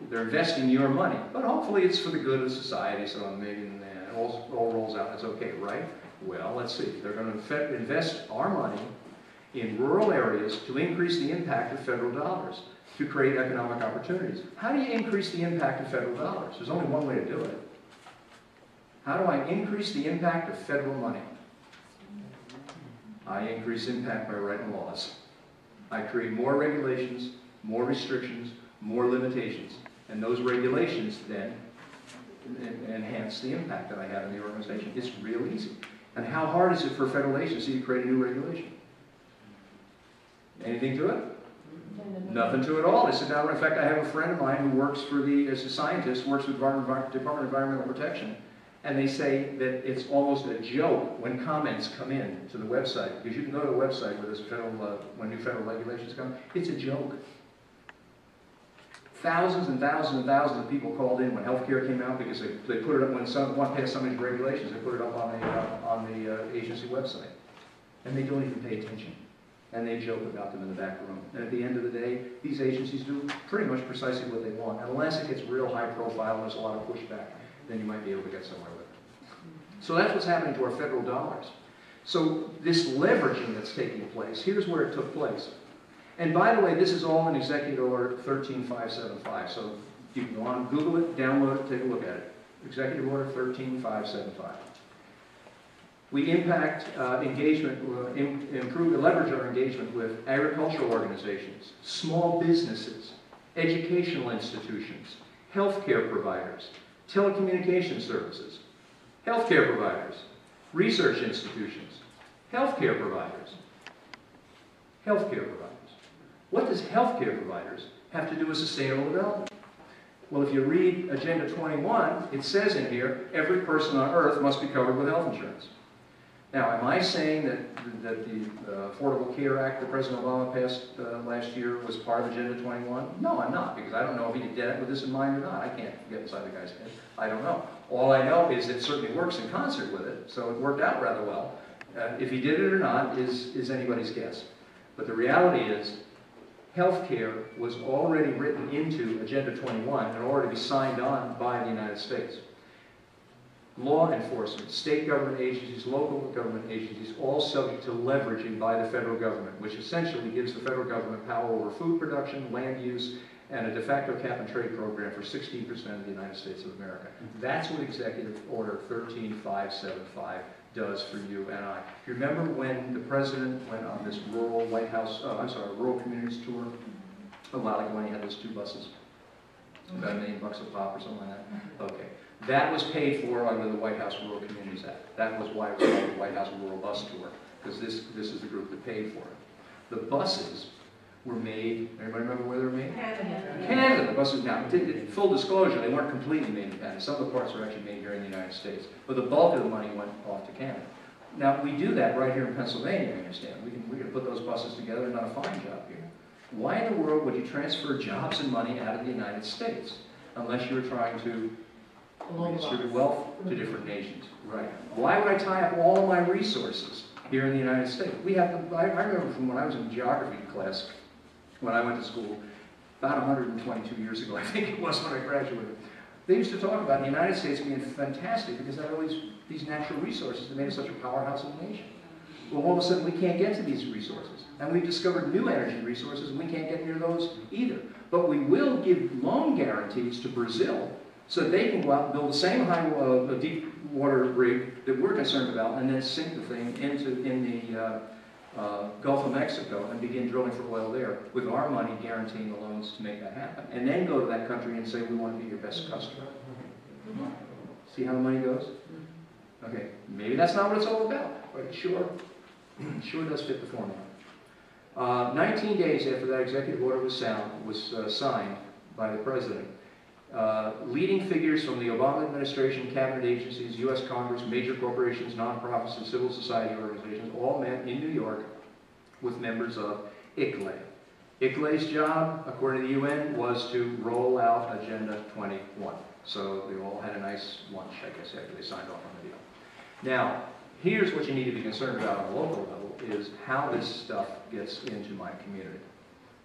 Speaker 2: They're investing your money. But hopefully it's for the good of society, so maybe it all rolls out and it's okay, right? Well, let's see. They're going to invest our money in rural areas to increase the impact of federal dollars, to create economic opportunities. How do you increase the impact of federal dollars? There's only one way to do it. How do I increase the impact of federal money? I increase impact by writing laws. I create more regulations, more restrictions, more limitations. And those regulations then enhance the impact that I have in the organization. It's real easy. And how hard is it for a federal agency to create a new regulation? Anything to it? Nothing to it all. They sit down. In fact, I have a friend of mine who works as a scientist, works with the Department of Environmental Protection, and they say that it's almost a joke when comments come in to the website, because you can go to the website where when new federal regulations come. It's a joke. Thousands and thousands and thousands of people called in when healthcare came out because they put it up when someone passed some of these regulations. They put it up on the agency website, and they don't even pay attention. And they joke about them in the back room. And at the end of the day, these agencies do pretty much precisely what they want. And unless it gets real high profile and there's a lot of pushback, then you might be able to get somewhere with it. So that's what's happening to our federal dollars. So this leveraging that's taking place, here's where it took place. And by the way, this is all in Executive Order 13575. So you can go on, Google it, download it, take a look at it. Executive Order 13575. We impact engagement, improve, leverage our engagement with agricultural organizations, small businesses, educational institutions, healthcare providers, telecommunication services, healthcare providers, research institutions, healthcare providers, healthcare providers. What does healthcare providers have to do with sustainable development? Well, if you read Agenda 21, it says in here, every person on earth must be covered with health insurance. Now, am I saying that the Affordable Care Act that President Obama passed last year was part of Agenda 21? No, I'm not, because I don't know if he did it with this in mind or not. I can't get inside the guy's head. I don't know. All I know is it certainly works in concert with it, so it worked out rather well. If he did it or not is anybody's guess. But the reality is, healthcare was already written into Agenda 21 and already signed on by the United States. Law enforcement, state government agencies, local government agencies, all subject to leveraging by the federal government, which essentially gives the federal government power over food production, land use, and a de facto cap and trade program for 16% of the United States of America. That's what Executive Order 13575 does for you and I. You remember when the President went on this rural rural communities tour a while ago when he had those 2 buses? About $1 million a pop or something like that? Okay. That was paid for under the White House Rural Communities Act. That was why it was called the White House Rural Bus Tour, because this is the group that paid for it. The buses were made, everybody remember where they were made? Canada. The buses, now, full disclosure, they weren't completely made in Canada. Some of the parts were actually made here in the United States, but the bulk of the money went off to Canada. Now, we do that right here in Pennsylvania, I understand. We can put those buses together and done a fine job here. Why in the world would you transfer jobs and money out of the United States unless you were trying to redistribute wealth to different nations? Right. Why would I tie up all of my resources here in the United States? We have, I remember from when I was in geography class, when I went to school, about 122 years ago, I think it was when I graduated, they used to talk about the United States being fantastic because they had all these natural resources that made us such a powerhouse of a nation. Well, all of a sudden, we can't get to these resources. And we've discovered new energy resources, and we can't get near those either. But we will give loan guarantees to Brazil so they can go out and build the same deep water rig that we're concerned about and then sink the thing in Gulf of Mexico and begin drilling for oil there with our money guaranteeing the loans to make that happen. And then go to that country and say, we want to be your best customer. See how the money goes? Okay, maybe that's not what it's all about, but it sure does fit the formula. 19 days after that executive order was signed by the president, leading figures from the Obama administration, cabinet agencies, U.S. Congress, major corporations, nonprofits, and civil society organizations all met in New York with members of ICLEI. ICLEI's job, according to the UN, was to roll out Agenda 21. So they all had a nice lunch, I guess, after they signed off on the deal. Now, here's what you need to be concerned about on a local level, is how this stuff gets into my community.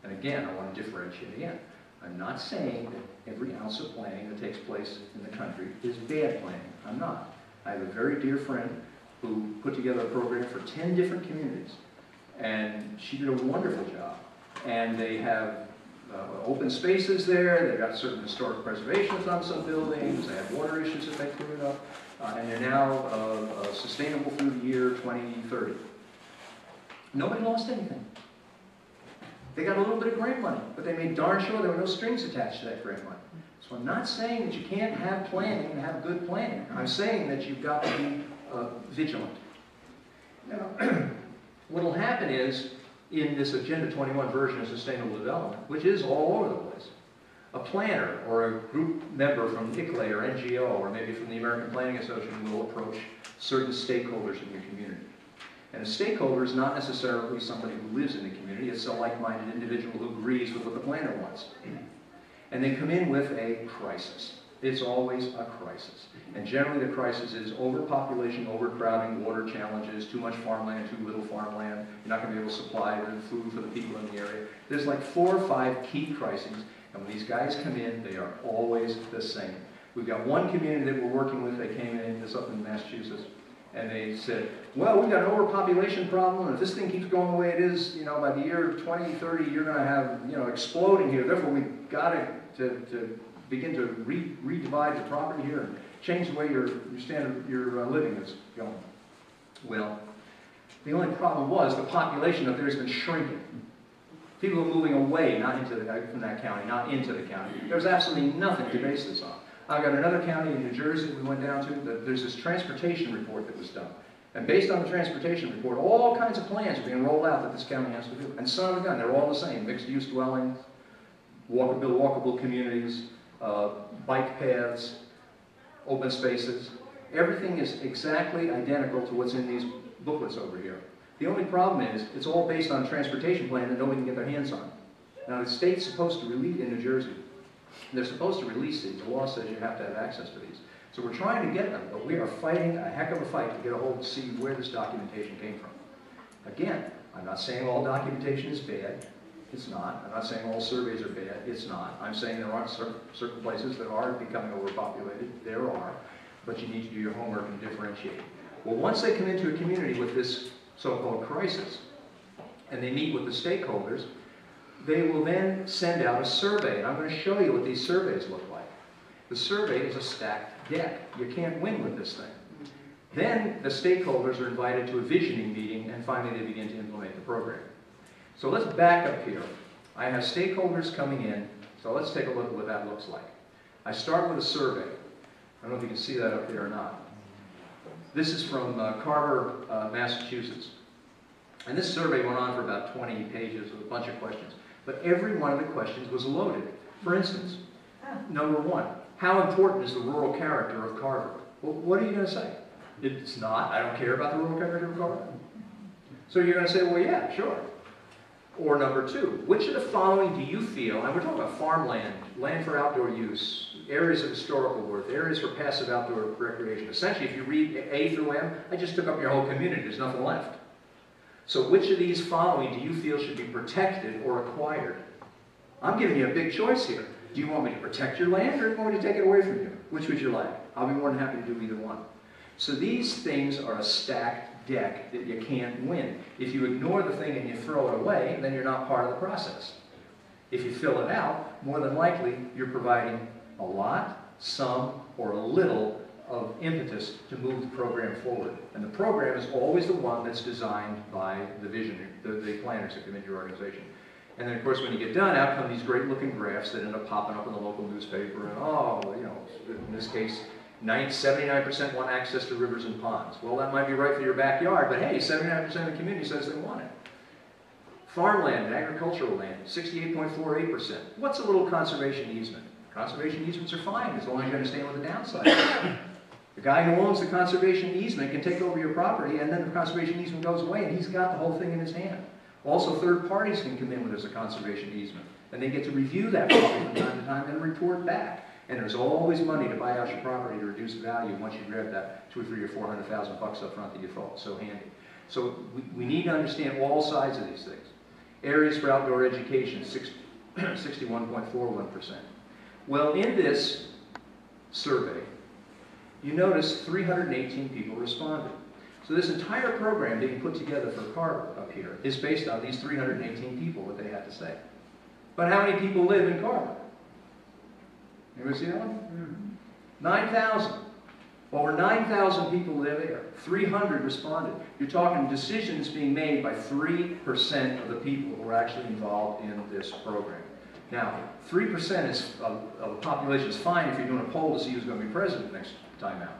Speaker 2: And again, I want to differentiate again. I'm not saying that every ounce of planning that takes place in the country is bad planning. I'm not. I have a very dear friend who put together a program for 10 different communities. And she did a wonderful job. And they have open spaces there. They've got certain historic preservations on some buildings. They have water issues that they cleared up. And they're now sustainable through the year 2030. Nobody lost anything. They got a little bit of grant money, but they made darn sure there were no strings attached to that grant money. So I'm not saying that you can't have planning and have good planning. I'm saying that you've got to be vigilant. Now, what will happen is, in this Agenda 21 version of Sustainable Development, which is all over the place, a planner or a group member from ICLEI or NGO or maybe from the American Planning Association will approach certain stakeholders in your community. And a stakeholder is not necessarily somebody who lives in the community. It's a like-minded individual who agrees with what the planner wants. And they come in with a crisis. It's always a crisis. And generally the crisis is overpopulation, overcrowding, water challenges, too much farmland, too little farmland. You're not going to be able to supply the food for the people in the area. There's like 4 or 5 key crises. And when these guys come in, they are always the same. We've got one community that we're working with. They came in, this up in Massachusetts. And they said, well, we've got an overpopulation problem, and if this thing keeps going the way it is, you know, by the year 2030, you're going to have, you know, exploding here. Therefore, we've got to begin to redivide the property here and change the way your living is going. Well, the only problem was the population up there has been shrinking. People are moving away, not into from that county, not into the county. There's absolutely nothing to base this on. I've got another county in New Jersey we went down to, there's this transportation report that was done. And based on the transportation report, all kinds of plans are being rolled out that this county has to do. And son of a gun, they're all the same. Mixed-use dwellings, walkable communities, bike paths, open spaces. Everything is exactly identical to what's in these booklets over here. The only problem is, it's all based on a transportation plan that nobody can get their hands on. Now, the state's supposed to release, in New Jersey, they're supposed to release these. The law says you have to have access to these. So we're trying to get them, but we are fighting a heck of a fight to get a hold to see where this documentation came from. Again, I'm not saying all documentation is bad. It's not. I'm not saying all surveys are bad. It's not. I'm saying there aren't certain places that are becoming overpopulated. There are. But you need to do your homework and differentiate. Well, once they come into a community with this so-called crisis, and they meet with the stakeholders, they will then send out a survey. And I'm going to show you what these surveys look like. The survey is a stacked deck. You can't win with this thing. Then the stakeholders are invited to a visioning meeting, and finally they begin to implement the program. So let's back up here. I have stakeholders coming in, so let's take a look at what that looks like. I start with a survey. I don't know if you can see that up there or not. This is from Carver, Massachusetts. And this survey went on for about 20 pages with a bunch of questions. But every one of the questions was loaded. For instance, number 1, how important is the rural character of Carver? Well, what are you going to say? It's not. I don't care about the rural character of Carver. So you're going to say, well, yeah, sure. Or number 2, which of the following do you feel, and we're talking about farmland, land for outdoor use, areas of historical worth, areas for passive outdoor recreation. Essentially, if you read A through M, I just took up your whole community. There's nothing left. So which of these following do you feel should be protected or acquired? I'm giving you a big choice here. Do you want me to protect your land, or do you want me to take it away from you? Which would you like? I'll be more than happy to do either one. So these things are a stacked deck that you can't win. If you ignore the thing and you throw it away, then you're not part of the process. If you fill it out, more than likely you're providing a lot, some, or a little of impetus to move the program forward. And the program is always the one that's designed by the visionary, the planners that come into your organization. And then, of course, when you get done, out come these great-looking graphs that end up popping up in the local newspaper. And, oh, you know, in this case, 79% want access to rivers and ponds. Well, that might be right for your backyard, but hey, 79% of the community says they want it. Farmland and agricultural land, 68.48%. What's a little conservation easement? Conservation easements are fine as long as you understand what the downside is. The guy who owns the conservation easement can take over your property, and then the conservation easement goes away, and he's got the whole thing in his hand. Also, third parties can come in when there's a conservation easement, and they get to review that property from time to time and report back. And there's always money to buy out your property to reduce value once you grab that $200,000 or $300,000 or $400,000 up front that you thought was so handy. So we need to understand all sides of these things. Areas for outdoor education, 61.41%. Well, in this survey, you notice 318 people responded. So this entire program being put together for Carver up here is based on these 318 people, what they had to say. But how many people live in Carver? Anybody see that one? 9,000. Over 9,000 people live there. 300 responded. You're talking decisions being made by 3% of the people who are actually involved in this program. Now, 3% of the population is fine if you're doing a poll to see who's going to be president next time out.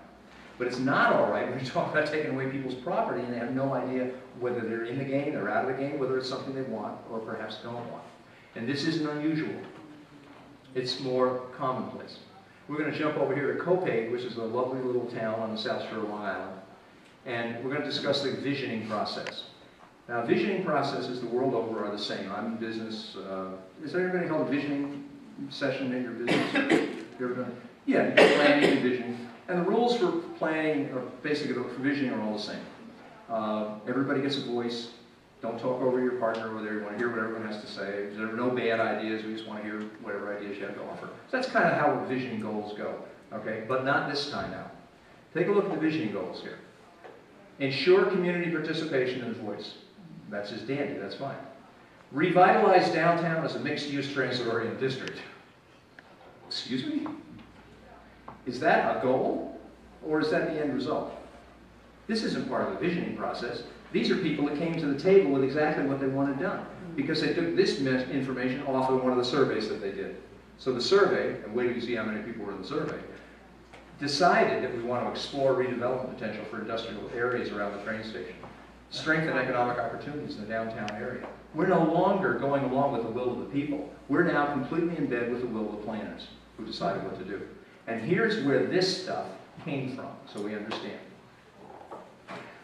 Speaker 2: But it's not all right when you talk about taking away people's property and they have no idea whether they're in the game, they're out of the game, whether it's something they want or perhaps don't want. And this isn't unusual. It's more commonplace. We're going to jump over here to Copiague, which is a lovely little town on the South Shore of Long Island. And we're going to discuss the visioning process. Now, visioning processes the world over are the same. I'm in business. Is there anybody called a visioning session in your business? You ever done? Yeah, you do planning and visioning. And the rules for planning, or basically for visioning, are all the same. Everybody gets a voice. Don't talk over your partner, whether you want to hear what everyone has to say. There are no bad ideas. We just want to hear whatever ideas you have to offer. So that's kind of how visioning goals go. Okay, but not this time now. Take a look at the visioning goals here. Ensure community participation and voice. That's just dandy, that's fine. Revitalize downtown as a mixed-use transit-oriented district. Excuse me? Is that a goal, or is that the end result? This isn't part of the visioning process. These are people that came to the table with exactly what they wanted done, because they took this information off of one of the surveys that they did. So the survey, and wait till you see how many people were in the survey, decided that we want to explore redevelopment potential for industrial areas around the train station. Strengthen economic opportunities in the downtown area. We're no longer going along with the will of the people. We're now completely in bed with the will of the planners who decided what to do. And here's where this stuff came from, so we understand.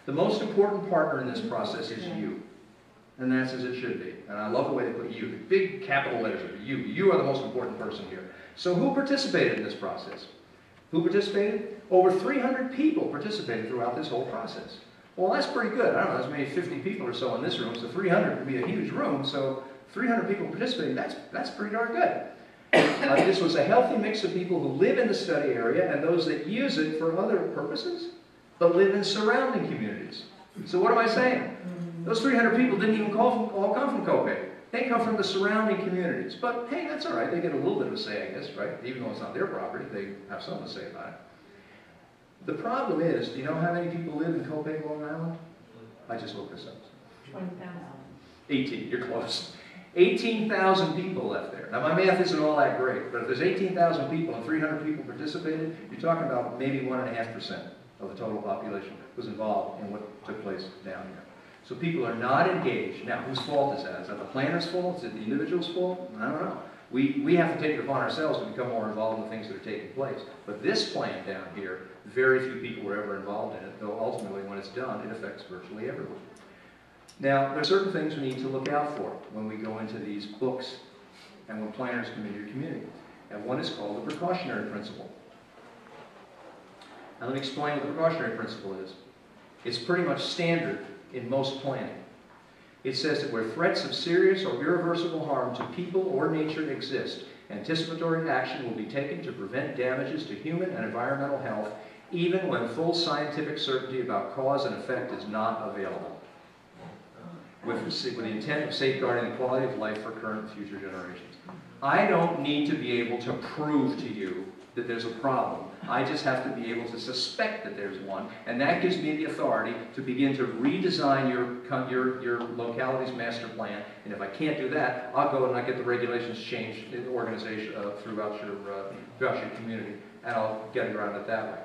Speaker 2: The most important partner in this process is you. And that's as it should be. And I love the way they put you. The big capital letters are you. You are the most important person here. So who participated in this process? Who participated? Over 300 people participated throughout this whole process. Well, that's pretty good. I don't know, there's maybe 50 people or so in this room, so 300 would be a huge room, so 300 people participating, that's pretty darn good. This was a healthy mix of people who live in the study area and those that use it for other purposes, but live in surrounding communities. So what am I saying? Those 300 people didn't even all come from Copiague. They come from the surrounding communities. But hey, that's all right. They get a little bit of a say, I guess, right? Even though it's not their property, they have something to say about it. The problem is, do you know how many people live in Copiague, Long Island? I just looked this up.
Speaker 4: 20,000.
Speaker 2: 18, you're close. 18,000 people left there. Now my math isn't all that great, but if there's 18,000 people and 300 people participated, you're talking about maybe 1.5% of the total population was involved in what took place down here. So people are not engaged. Now whose fault is that? Is that the planner's fault? Is it the individual's fault? I don't know. We have to take it upon ourselves to become more involved in the things that are taking place. But this plan down here, very few people were ever involved in it, though ultimately when it's done, it affects virtually everyone. Now, there are certain things we need to look out for when we go into these books and when planners come into your community. And one is called the precautionary principle. Now let me explain what the precautionary principle is. It's pretty much standard in most planning. It says that where threats of serious or irreversible harm to people or nature exist, anticipatory action will be taken to prevent damages to human and environmental health, even when full scientific certainty about cause and effect is not available, with the intent of safeguarding the quality of life for current and future generations. I don't need to be able to prove to you that there's a problem. I just have to be able to suspect that there's one, and that gives me the authority to begin to redesign your locality's master plan. And if I can't do that, I'll go and I get the regulations changed in the organization throughout your community, and I'll get around it that way.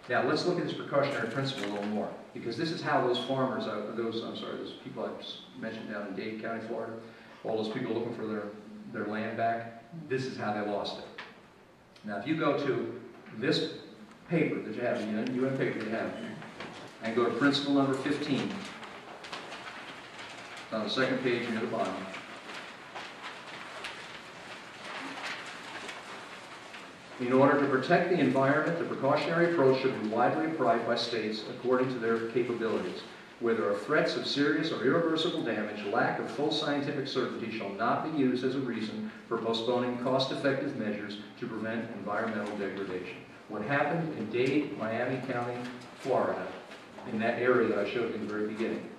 Speaker 2: Now let's look at this precautionary principle a little more, because this is how those farmers, those people I mentioned down in Dade County, Florida, all those people looking for their land back, this is how they lost it. Now if you go to this paper that you have, the UN paper you have, and go to principle number 15, it's on the second page near the bottom. In order to protect the environment, the precautionary approach should be widely applied by states according to their capabilities. Where there are threats of serious or irreversible damage, lack of full scientific certainty shall not be used as a reason for postponing cost-effective measures to prevent environmental degradation. What happened in Dade, Miami County, Florida, in that area that I showed you in the very beginning,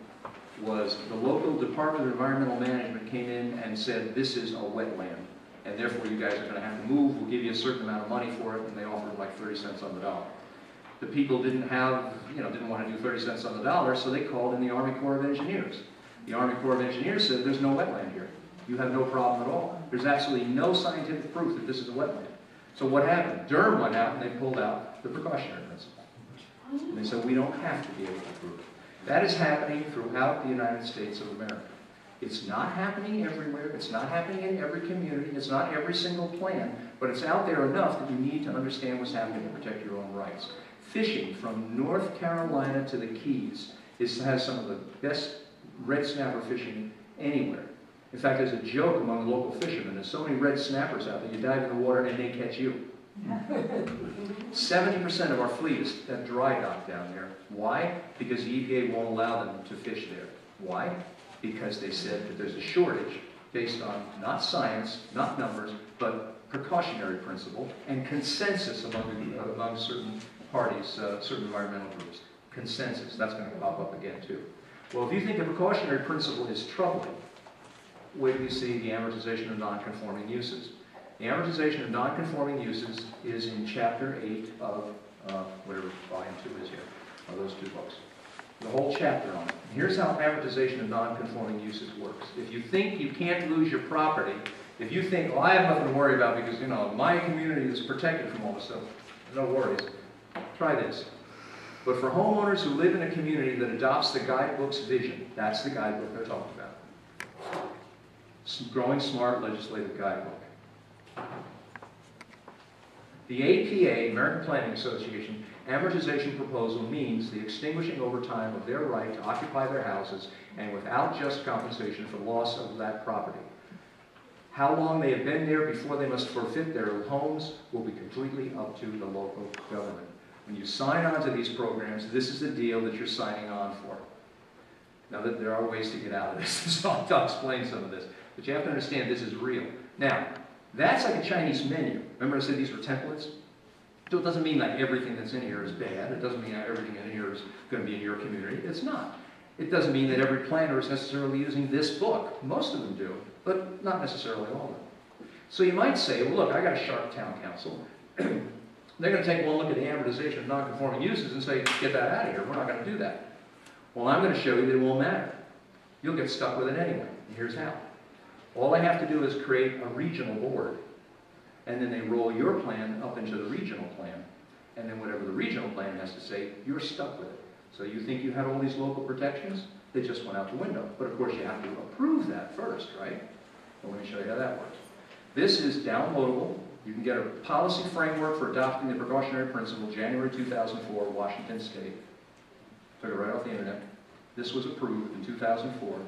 Speaker 2: was the local Department of Environmental Management came in and said, this is a wetland, and therefore you guys are going to have to move, we'll give you a certain amount of money for it, and they offered like 30 cents on the dollar. The people didn't want to do 30 cents on the dollar, so they called in the Army Corps of Engineers. The Army Corps of Engineers said, there's no wetland here. You have no problem at all. There's absolutely no scientific proof that this is a wetland. So what happened? Durham went out and they pulled out the precautionary principle. And they said, we don't have to be able to prove it. That is happening throughout the United States of America. It's not happening everywhere. It's not happening in every community. It's not every single plan. But it's out there enough that you need to understand what's happening to protect your own rights. Fishing from North Carolina to the Keys has some of the best red snapper fishing anywhere. In fact, there's a joke among local fishermen. There's so many red snappers out there, you dive in the water and they catch you. 70% of our fleet is at dry dock down there. Why? Because the EPA won't allow them to fish there. Why? Because they said that there's a shortage based on not science, not numbers, but precautionary principle and consensus among certain parties, certain environmental groups. Consensus, that's going to pop up again too. Well, if you think the precautionary principle is troubling, wait till you see the amortization of non-conforming uses. The amortization of non-conforming uses is in Chapter 8 of whatever Volume 2 is here, of those two books. The whole chapter on it. And here's how amortization of non-conforming uses works. If you think you can't lose your property, if you think, well, I have nothing to worry about because, my community is protected from all this stuff, no worries. Try this. But for homeowners who live in a community that adopts the guidebook's vision, that's the guidebook they're talking about. Growing Smart Legislative Guidebook. The APA, American Planning Association, amortization proposal means the extinguishing over time of their right to occupy their houses and without just compensation for loss of that property. How long they have been there before they must forfeit their homes will be completely up to the local government. When you sign on to these programs, this is the deal that you're signing on for. Now, there are ways to get out of this, so I'll explain some of this. But you have to understand this is real. Now, that's like a Chinese menu. Remember I said these were templates? So it doesn't mean like everything that's in here is bad. It doesn't mean that everything in here is going to be in your community. It's not. It doesn't mean that every planner is necessarily using this book. Most of them do, but not necessarily all of them. So you might say, well, look, I got a sharp town council. They're going to take one look at the amortization of non-conforming uses and say, get that out of here. We're not going to do that. Well, I'm going to show you that it won't matter. You'll get stuck with it anyway. And here's how. All I have to do is create a regional board. And then they roll your plan up into the regional plan. And then whatever the regional plan has to say, you're stuck with it. So you think you had all these local protections? They just went out the window. But of course you have to approve that first, right? Well, let me show you how that works. This is downloadable. You can get a policy framework for adopting the precautionary principle, January 2004, Washington State. Took it right off the internet. This was approved in 2004.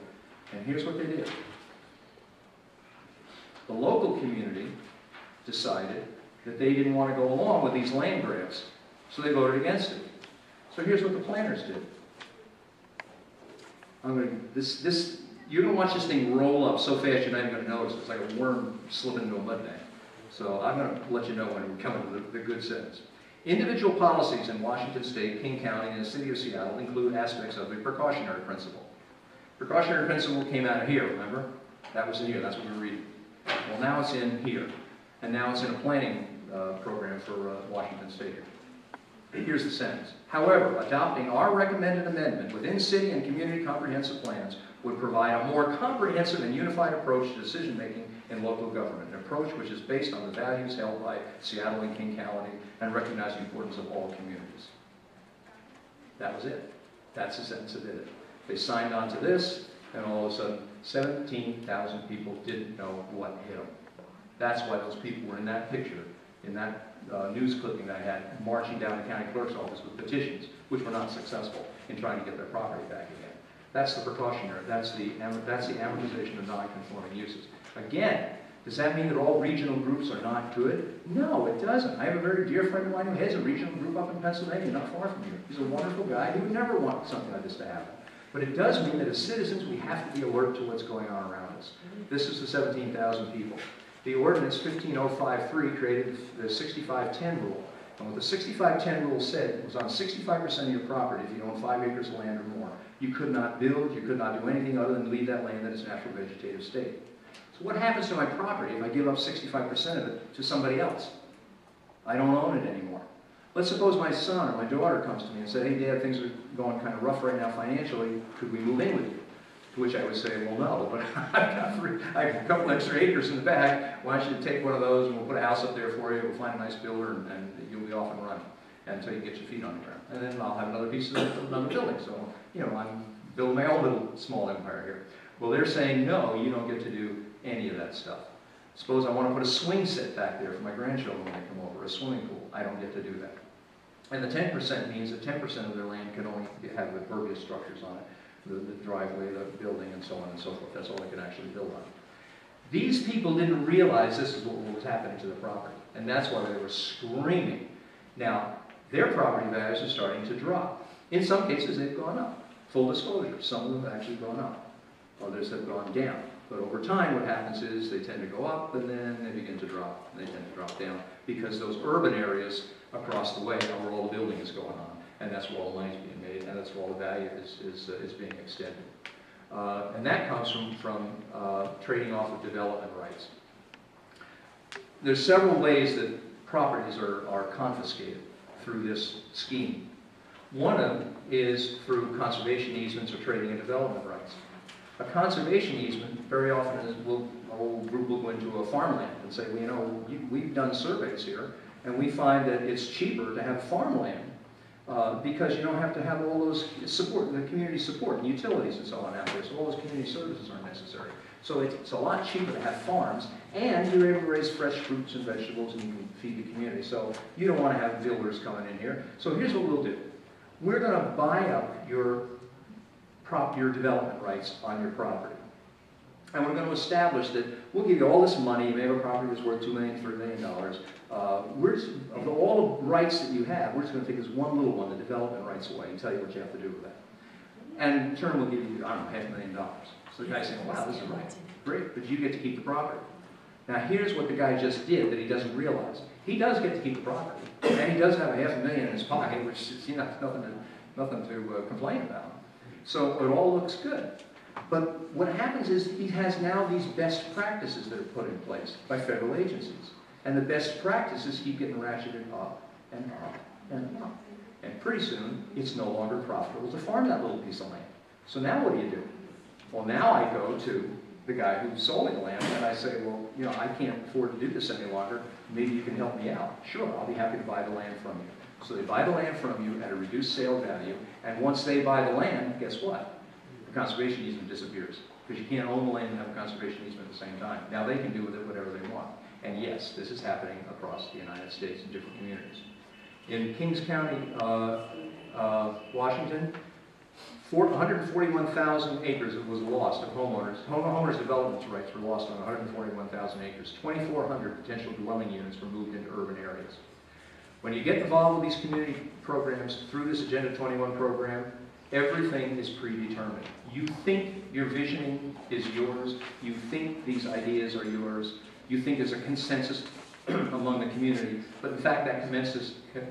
Speaker 2: And here's what they did. The local community decided that they didn't want to go along with these land grabs, so they voted against it. So here's what the planners did. You're going to watch this thing roll up so fast you're not even going to notice. It's like a worm slipping into a mud bank. So I'm going to let you know when we come into the good sentence. Individual policies in Washington State, King County, and the City of Seattle include aspects of the precautionary principle. Precautionary principle came out of here, remember? That was in here, that's what we were reading. Well, now it's in here. And now it's in a planning program for Washington State here. Here's the sentence. However, adopting our recommended amendment within city and community comprehensive plans would provide a more comprehensive and unified approach to decision-making in local government, an approach which is based on the values held by Seattle and King County and recognize the importance of all communities. That was it. That's the sentence that did it. They signed on to this, and all of a sudden, 17,000 people didn't know what hit them. That's why those people were in that picture, in that news clipping that I had, marching down the county clerk's office with petitions, which were not successful in trying to get their property back again. That's the precautionary, that's the amortization of non-conforming uses. Again, does that mean that all regional groups are not good? No, it doesn't. I have a very dear friend of mine who heads a regional group up in Pennsylvania, not far from here. He's a wonderful guy. He would never want something like this to happen. But it does mean that as citizens, we have to be alert to what's going on around us. This is the 17,000 people. The ordinance 15053 created the 6510 rule. And what the 6510 rule said, it was on 65% of your property, if you own 5 acres of land or more, you could not build, you could not do anything other than leave that land in its natural vegetative state. So what happens to my property if I give up 65% of it to somebody else? I don't own it anymore. Let's suppose my son or my daughter comes to me and says, hey Dad, things are going kind of rough right now financially, could we move in with you? To which I would say, well no, but I have a couple extra acres in the back, why don't you take one of those and we'll put a house up there for you, we'll find a nice builder and you'll be off and running until you get your feet on the ground. And then I'll have another piece of another building. So, you know, I'm building my own little small empire here. Well, they're saying, no, you don't get to do any of that stuff. Suppose I want to put a swing set back there for my grandchildren when they come over, a swimming pool. I don't get to do that. And the 10% means that 10% of their land can only have the impervious structures on it, the driveway, the building, and so on and so forth. That's all they can actually build on. These people didn't realize this is what was happening to the property, and that's why they were screaming. Now, their property values are starting to drop. In some cases, they've gone up. Full disclosure, some of them have actually gone up. Others have gone down. But over time, what happens is they tend to go up, and then they begin to drop. They tend to drop down because those urban areas across the way are where all the building is going on, and that's where all the money is being made, and that's where all the value is being extended. And that comes from trading off of development rights. There's several ways that properties are confiscated through this scheme. One of them is through conservation easements or trading in development rights. A conservation easement very often is a whole group will go into a farmland and say, well, you know, we've done surveys here, and we find that it's cheaper to have farmland because you don't have to have all those support, the community support and utilities and so on out there. So all those community services aren't necessary. So it's a lot cheaper to have farms, and you're able to raise fresh fruits and vegetables, and you can feed the community. So you don't want to have builders coming in here. So here's what we'll do. We're going to buy up your development rights on your property. And we're going to establish that we'll give you all this money. You may have a property that's worth $2 million, $3 million. Of all the rights that you have, we're just going to take this one little one, the development rights away, and tell you what you have to do with that. And in turn, we'll give you, I don't know, $500,000. So the guy's saying, wow, this is right. Great, but you get to keep the property. Now here's what the guy just did that he doesn't realize. He does get to keep the property. And he does have $500,000 in his pocket, which is nothing to complain about. So it all looks good. But what happens is he has now these best practices that are put in place by federal agencies. And the best practices keep getting ratcheted up and up and up. And pretty soon, it's no longer profitable to farm that little piece of land. So now what do? Well, now I go to the guy who's sold the land and I say, well, you know, I can't afford to do this any longer. Maybe you can help me out. Sure, I'll be happy to buy the land from you. So they buy the land from you at a reduced sale value, and once they buy the land, guess what? The conservation easement disappears, because you can't own the land and have a conservation easement at the same time. Now they can do with it whatever they want. And yes, this is happening across the United States in different communities. In Kings County, Washington, 141,000 acres was lost of homeowners. Homeowners' development rights were lost on 141,000 acres. 2,400 potential dwelling units were moved into urban areas. When you get involved with these community programs through this Agenda 21 program, everything is predetermined. You think your visioning is yours. You think these ideas are yours. You think there's a consensus among the community. But in fact, that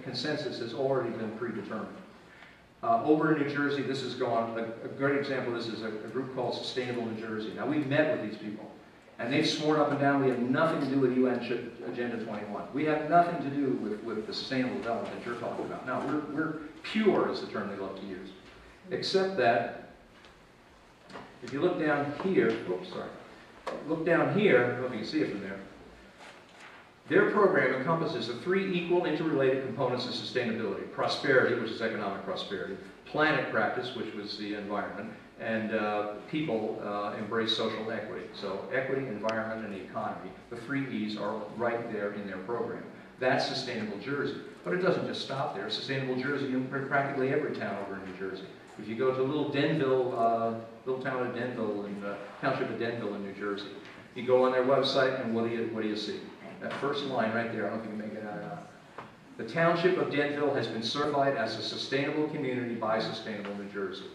Speaker 2: consensus has already been predetermined. Over in New Jersey, a great example of this is a group called Sustainable New Jersey. Now, we've met with these people. And they've sworn up and down we have nothing to do with UN Agenda 21. We have nothing to do with the sustainable development that you're talking about. Now, we're pure is the term they love to use. Except that, if you look down here, oops, sorry. Look down here, I don't know if you can see it from there. Their program encompasses the 3 equal interrelated components of sustainability. Prosperity, which is economic prosperity. Planet practice, which was the environment. And people embrace social equity. So equity, environment, and the economy. The 3 E's are right there in their program. That's Sustainable Jersey. But it doesn't just stop there. Sustainable Jersey in practically every town over in New Jersey. If you go to little Denville, little town of Denville, in the township of Denville in New Jersey, you go on their website and what do you see? That first line right there, I don't know if you can make it out or not. The township of Denville has been certified as a sustainable community by Sustainable New Jersey.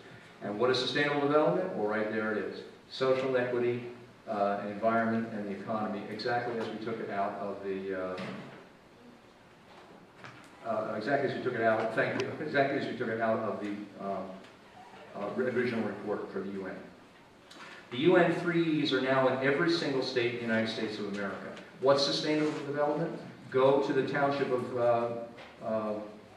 Speaker 2: And what is sustainable development? Well, right there it is. Social equity, environment, and the economy, exactly as we took it out of the, exactly as we took it out, thank you, exactly as we took it out of the original report for the UN. The UN 3 E's are now in every single state in the United States of America. What's sustainable development? Go to the township of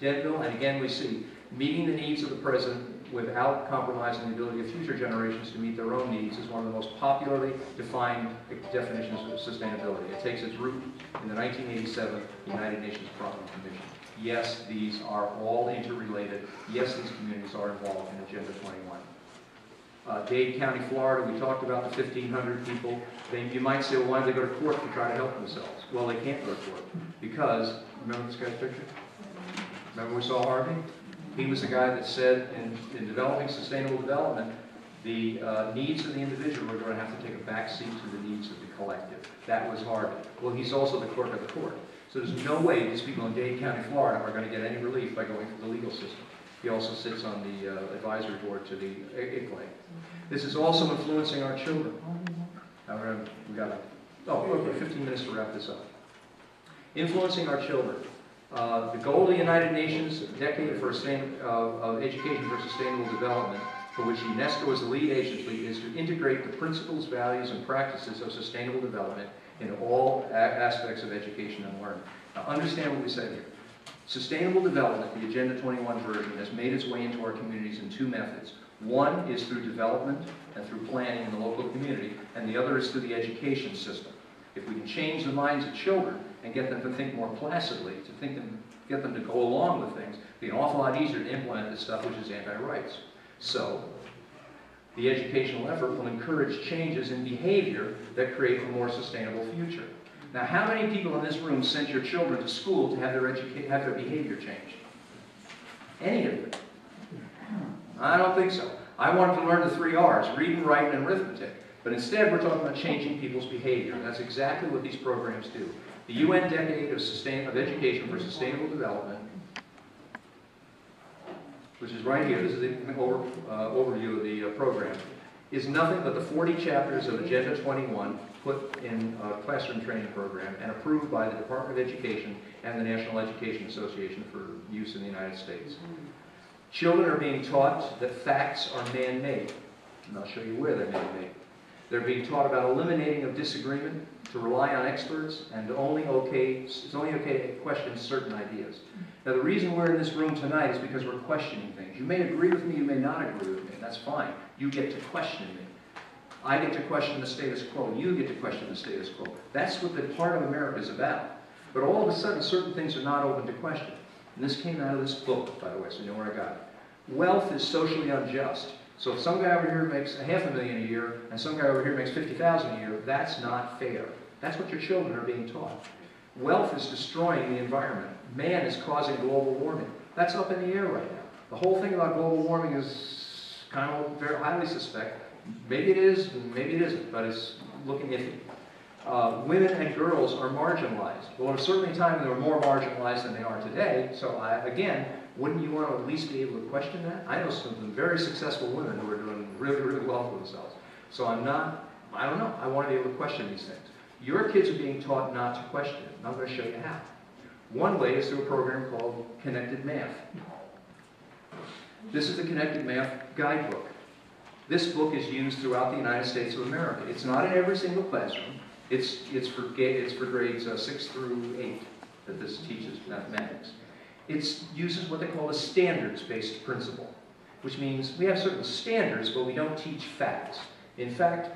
Speaker 2: Denville, and again we see meeting the needs of the present without compromising the ability of future generations to meet their own needs is one of the most popularly defined definitions of sustainability. It takes its root in the 1987 United Nations Property Commission. Yes, these are all interrelated. Yes, these communities are involved in Agenda 21. Dade County, Florida, we talked about the 1,500 people. You might say, well, why do they go to court to try to help themselves? Well, they can't go to court because, remember this guy's picture? Remember we saw Harvey? He was the guy that said in developing sustainable development, the needs of the individual are going to have to take a backseat to the needs of the collective. That was Harvey. Well, he's also the clerk of the court. So there's no way these people in Dade County, Florida are going to get any relief by going through the legal system. He also sits on the advisory board to the ICLAI. This is also influencing our children. Now we got, okay, 15 minutes to wrap this up. Influencing our children. The goal of the United Nations Decade for of Education for Sustainable Development, for which UNESCO is the lead agency, is to integrate the principles, values, and practices of sustainable development in all aspects of education and learning. Now understand what we said here. Sustainable development, the Agenda 21 version, has made its way into our communities in 2 methods. One is through development and through planning in the local community, and the other is through the education system. If we can change the minds of children and get them to think more placidly, get them to go along with things, it'd be an awful lot easier to implement this stuff which is anti-rights. So, the educational effort will encourage changes in behavior that create a more sustainable future. Now, how many people in this room sent your children to school to have their behavior changed? Any of you? I don't think so. I wanted to learn the 3 R's, reading, writing, and arithmetic. But instead, we're talking about changing people's behavior. And that's exactly what these programs do. The UN Decade of Education for Sustainable Development, which is right here, this is the overview of the program, is nothing but the 40 chapters of Agenda 21 put in a classroom training program and approved by the Department of Education and the National Education Association for use in the United States. Children are being taught that facts are man-made, and I'll show you where they're man-made. They're being taught about eliminating of disagreement, to rely on experts, and it's only okay to question certain ideas. Now, the reason we're in this room tonight is because we're questioning things. You may agree with me, you may not agree with me. That's fine. You get to question me. I get to question the status quo. You get to question the status quo. That's what the part of America is about. But all of a sudden, certain things are not open to question. And this came out of this book, by the way, so you know where I got it. Wealth is socially unjust. So if some guy over here makes $500,000 a year and some guy over here makes $50,000 a year, that's not fair. That's what your children are being taught. Wealth is destroying the environment. Man is causing global warming. That's up in the air right now. The whole thing about global warming is kind of very highly suspect. Maybe it is, maybe it isn't, but it's looking iffy. Women and girls are marginalized. Well, there's certainly a time they were more marginalized than they are today. So again, wouldn't you want to at least be able to question that? I know some very successful women who are doing really, really well for themselves. So I don't know, I want to be able to question these things. Your kids are being taught not to question it, and I'm going to show you how. One way is through a program called Connected Math. This is the Connected Math guidebook. This book is used throughout the United States of America. It's not in every single classroom. It's for grades 6 through 8 that this teaches mathematics. It uses what they call a standards-based principle, which means we have certain standards, but we don't teach facts. In fact,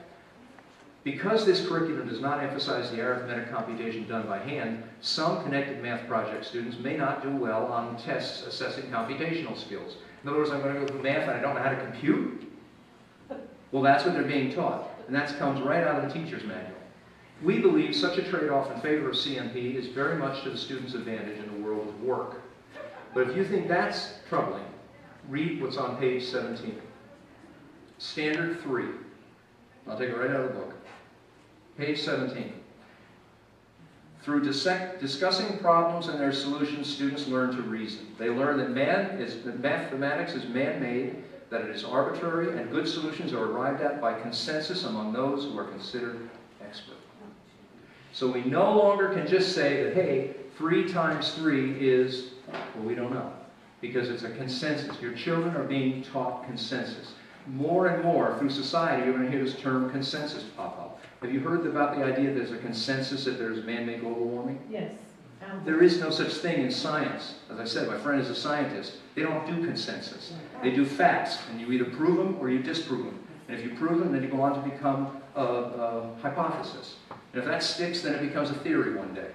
Speaker 2: because this curriculum does not emphasize the arithmetic computation done by hand, some connected math project students may not do well on tests assessing computational skills. In other words, I'm going to go through math and I don't know how to compute. Well, that's what they're being taught, and that comes right out of the teacher's manual. We believe such a trade-off in favor of CMP is very much to the student's advantage in the world of work. But if you think that's troubling, read what's on page 17. Standard 3. I'll take it right out of the book. Page 17. Through discussing problems and their solutions, students learn to reason. They learn that mathematics is man-made, that it is arbitrary, and good solutions are arrived at by consensus among those who are considered expert. So we no longer can just say that, hey, 3 times 3 is, well, we don't know, because it's a consensus. Your children are being taught consensus. More and more through society, you're going to hear this term consensus pop up. Have you heard about the idea that there's a consensus that there's man-made global warming?
Speaker 4: Yes.
Speaker 2: There is no such thing in science. As I said, my friend is a scientist. They don't do consensus. They do facts, and you either prove them or you disprove them. And if you prove them, then you go on to become a hypothesis. And if that sticks, then it becomes a theory one day.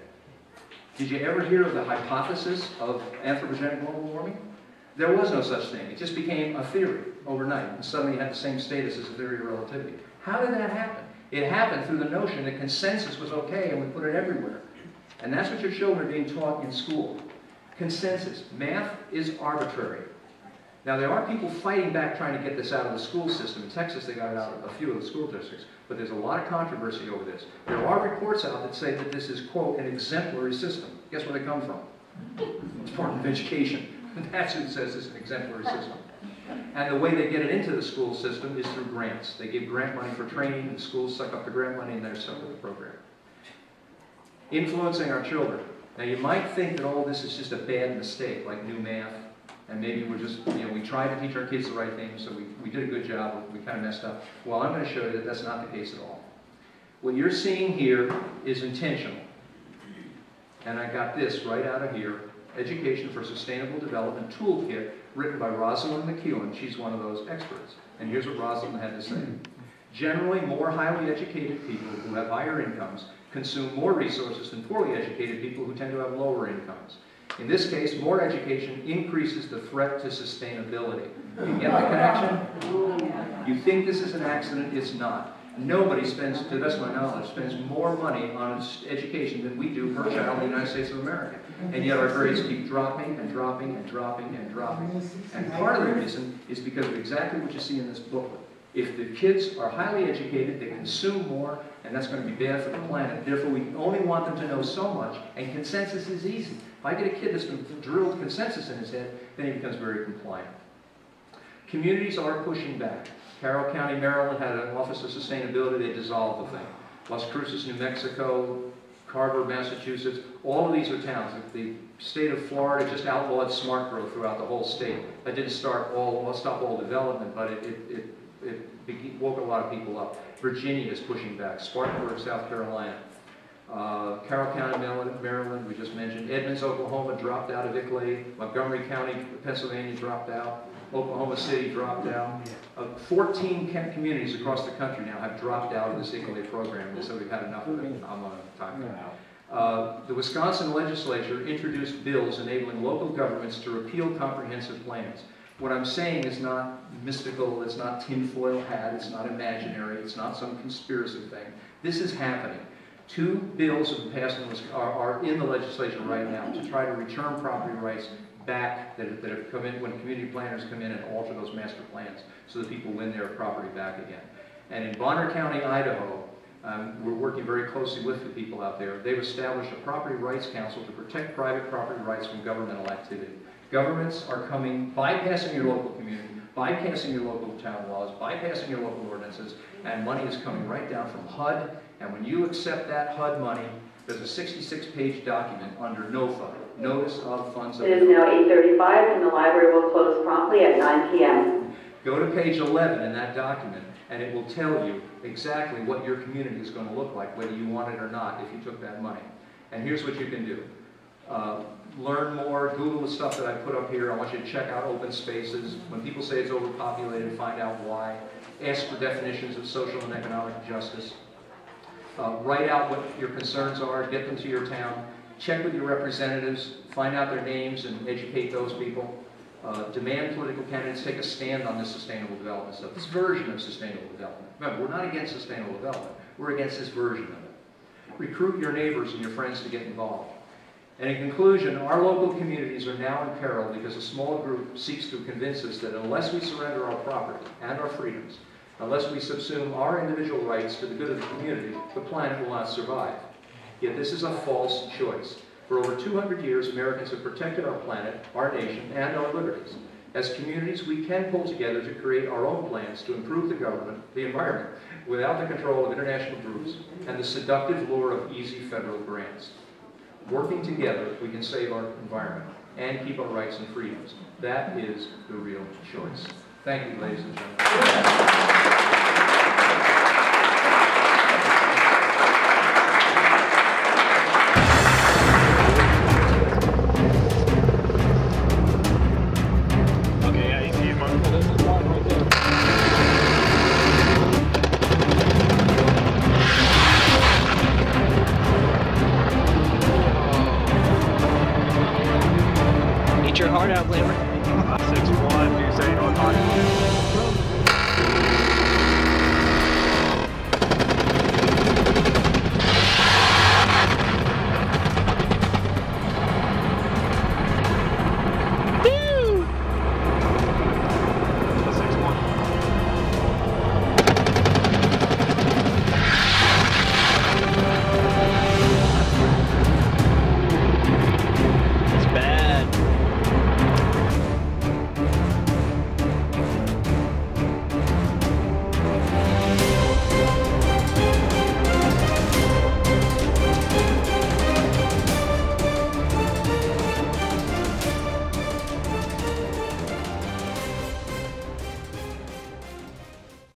Speaker 2: Did you ever hear of the hypothesis of anthropogenic global warming? There was no such thing. It just became a theory overnight, and suddenly it had the same status as a theory of relativity. How did that happen? It happened through the notion that consensus was okay, and we put it everywhere. And that's what your children are being taught in school. Consensus. Math is arbitrary. Now, there are people fighting back trying to get this out of the school system. In Texas, they got it out of a few of the school districts. But there's a lot of controversy over this. There are reports out that say that this is, quote, an exemplary system. Guess where they come from? Department of Education. That's who says it's an exemplary system. And the way they get it into the school system is through grants. They give grant money for training, and schools suck up the grant money, and they're stuck with the program. Influencing our children. Now, you might think that all this is just a bad mistake, like new math, and maybe we're just, you know, we tried to teach our kids the right things, so we did a good job, we kind of messed up. Well, I'm going to show you that that's not the case at all. What you're seeing here is intentional. And I got this right out of here, Education for Sustainable Development Toolkit, written by Rosalind McEwen. She's one of those experts. And here's what Rosalind had to say. Generally, more highly educated people who have higher incomes consume more resources than poorly educated people who tend to have lower incomes. In this case, more education increases the threat to sustainability. You get the connection? You think this is an accident? It's not. Nobody spends, to the best of my knowledge, spends more money on education than we do per child in the United States of America. And yet our grades keep dropping and dropping and dropping and dropping. And part of the reason is because of exactly what you see in this booklet. If the kids are highly educated, they consume more, and that's going to be bad for the planet. Therefore, we only want them to know so much, and consensus is easy. If I get a kid that's been drilled consensus in his head, then he becomes very compliant. Communities are pushing back. Carroll County, Maryland had an Office of Sustainability. They dissolved the thing. Las Cruces, New Mexico, Carver, Massachusetts, all of these are towns. The state of Florida just outlawed smart growth throughout the whole state. That didn't stop all development, but it woke a lot of people up. Virginia is pushing back. Spartanburg, South Carolina. Carroll County, Maryland, we just mentioned. Edmonds, Oklahoma dropped out of ICLAI. Montgomery County, Pennsylvania dropped out. Oklahoma City dropped out. 14 communities across the country now have dropped out of this ICLAI program, and so we've had enough of it. I'm on time now. The Wisconsin legislature introduced bills enabling local governments to repeal comprehensive plans. What I'm saying is not mystical, it's not tinfoil hat, it's not imaginary, it's not some conspiracy thing. This is happening. 2 bills have been passed are in the legislation right now to try to return property rights back that have come in when community planners come in and alter those master plans so that people win their property back again. And in Bonner County, Idaho, we're working very closely with the people out there. They've established a property rights council to protect private property rights from governmental activity. Governments are coming, bypassing your local community, bypassing your local town laws, bypassing your local ordinances, and money is coming right down from HUD. And when you accept that HUD money, there's a 66-page document under NOFA, Notice of Funds.
Speaker 5: It is now 8:35 and the library will close promptly at 9 p.m.
Speaker 2: Go to page 11 in that document, and it will tell you exactly what your community is going to look like, whether you want it or not, if you took that money. And here's what you can do. Learn more, Google the stuff that I put up here. I want you to check out open spaces. When people say it's overpopulated, find out why. Ask for definitions of social and economic justice. Write out what your concerns are, get them to your town. Check with your representatives, find out their names and educate those people. Demand political candidates take a stand on this sustainable development stuff, this version of sustainable development. Remember, we're not against sustainable development. We're against this version of it. Recruit your neighbors and your friends to get involved. And in conclusion, our local communities are now in peril because a small group seeks to convince us that unless we surrender our property and our freedoms, unless we subsume our individual rights to the good of the community, the planet will not survive. Yet this is a false choice. For over 200 years, Americans have protected our planet, our nation, and our liberties. As communities, we can pull together to create our own plans to improve the environment, without the control of international groups and the seductive lure of easy federal grants. Working together, we can save our environment and keep our rights and freedoms. That is the real choice. Thank you, ladies and gentlemen.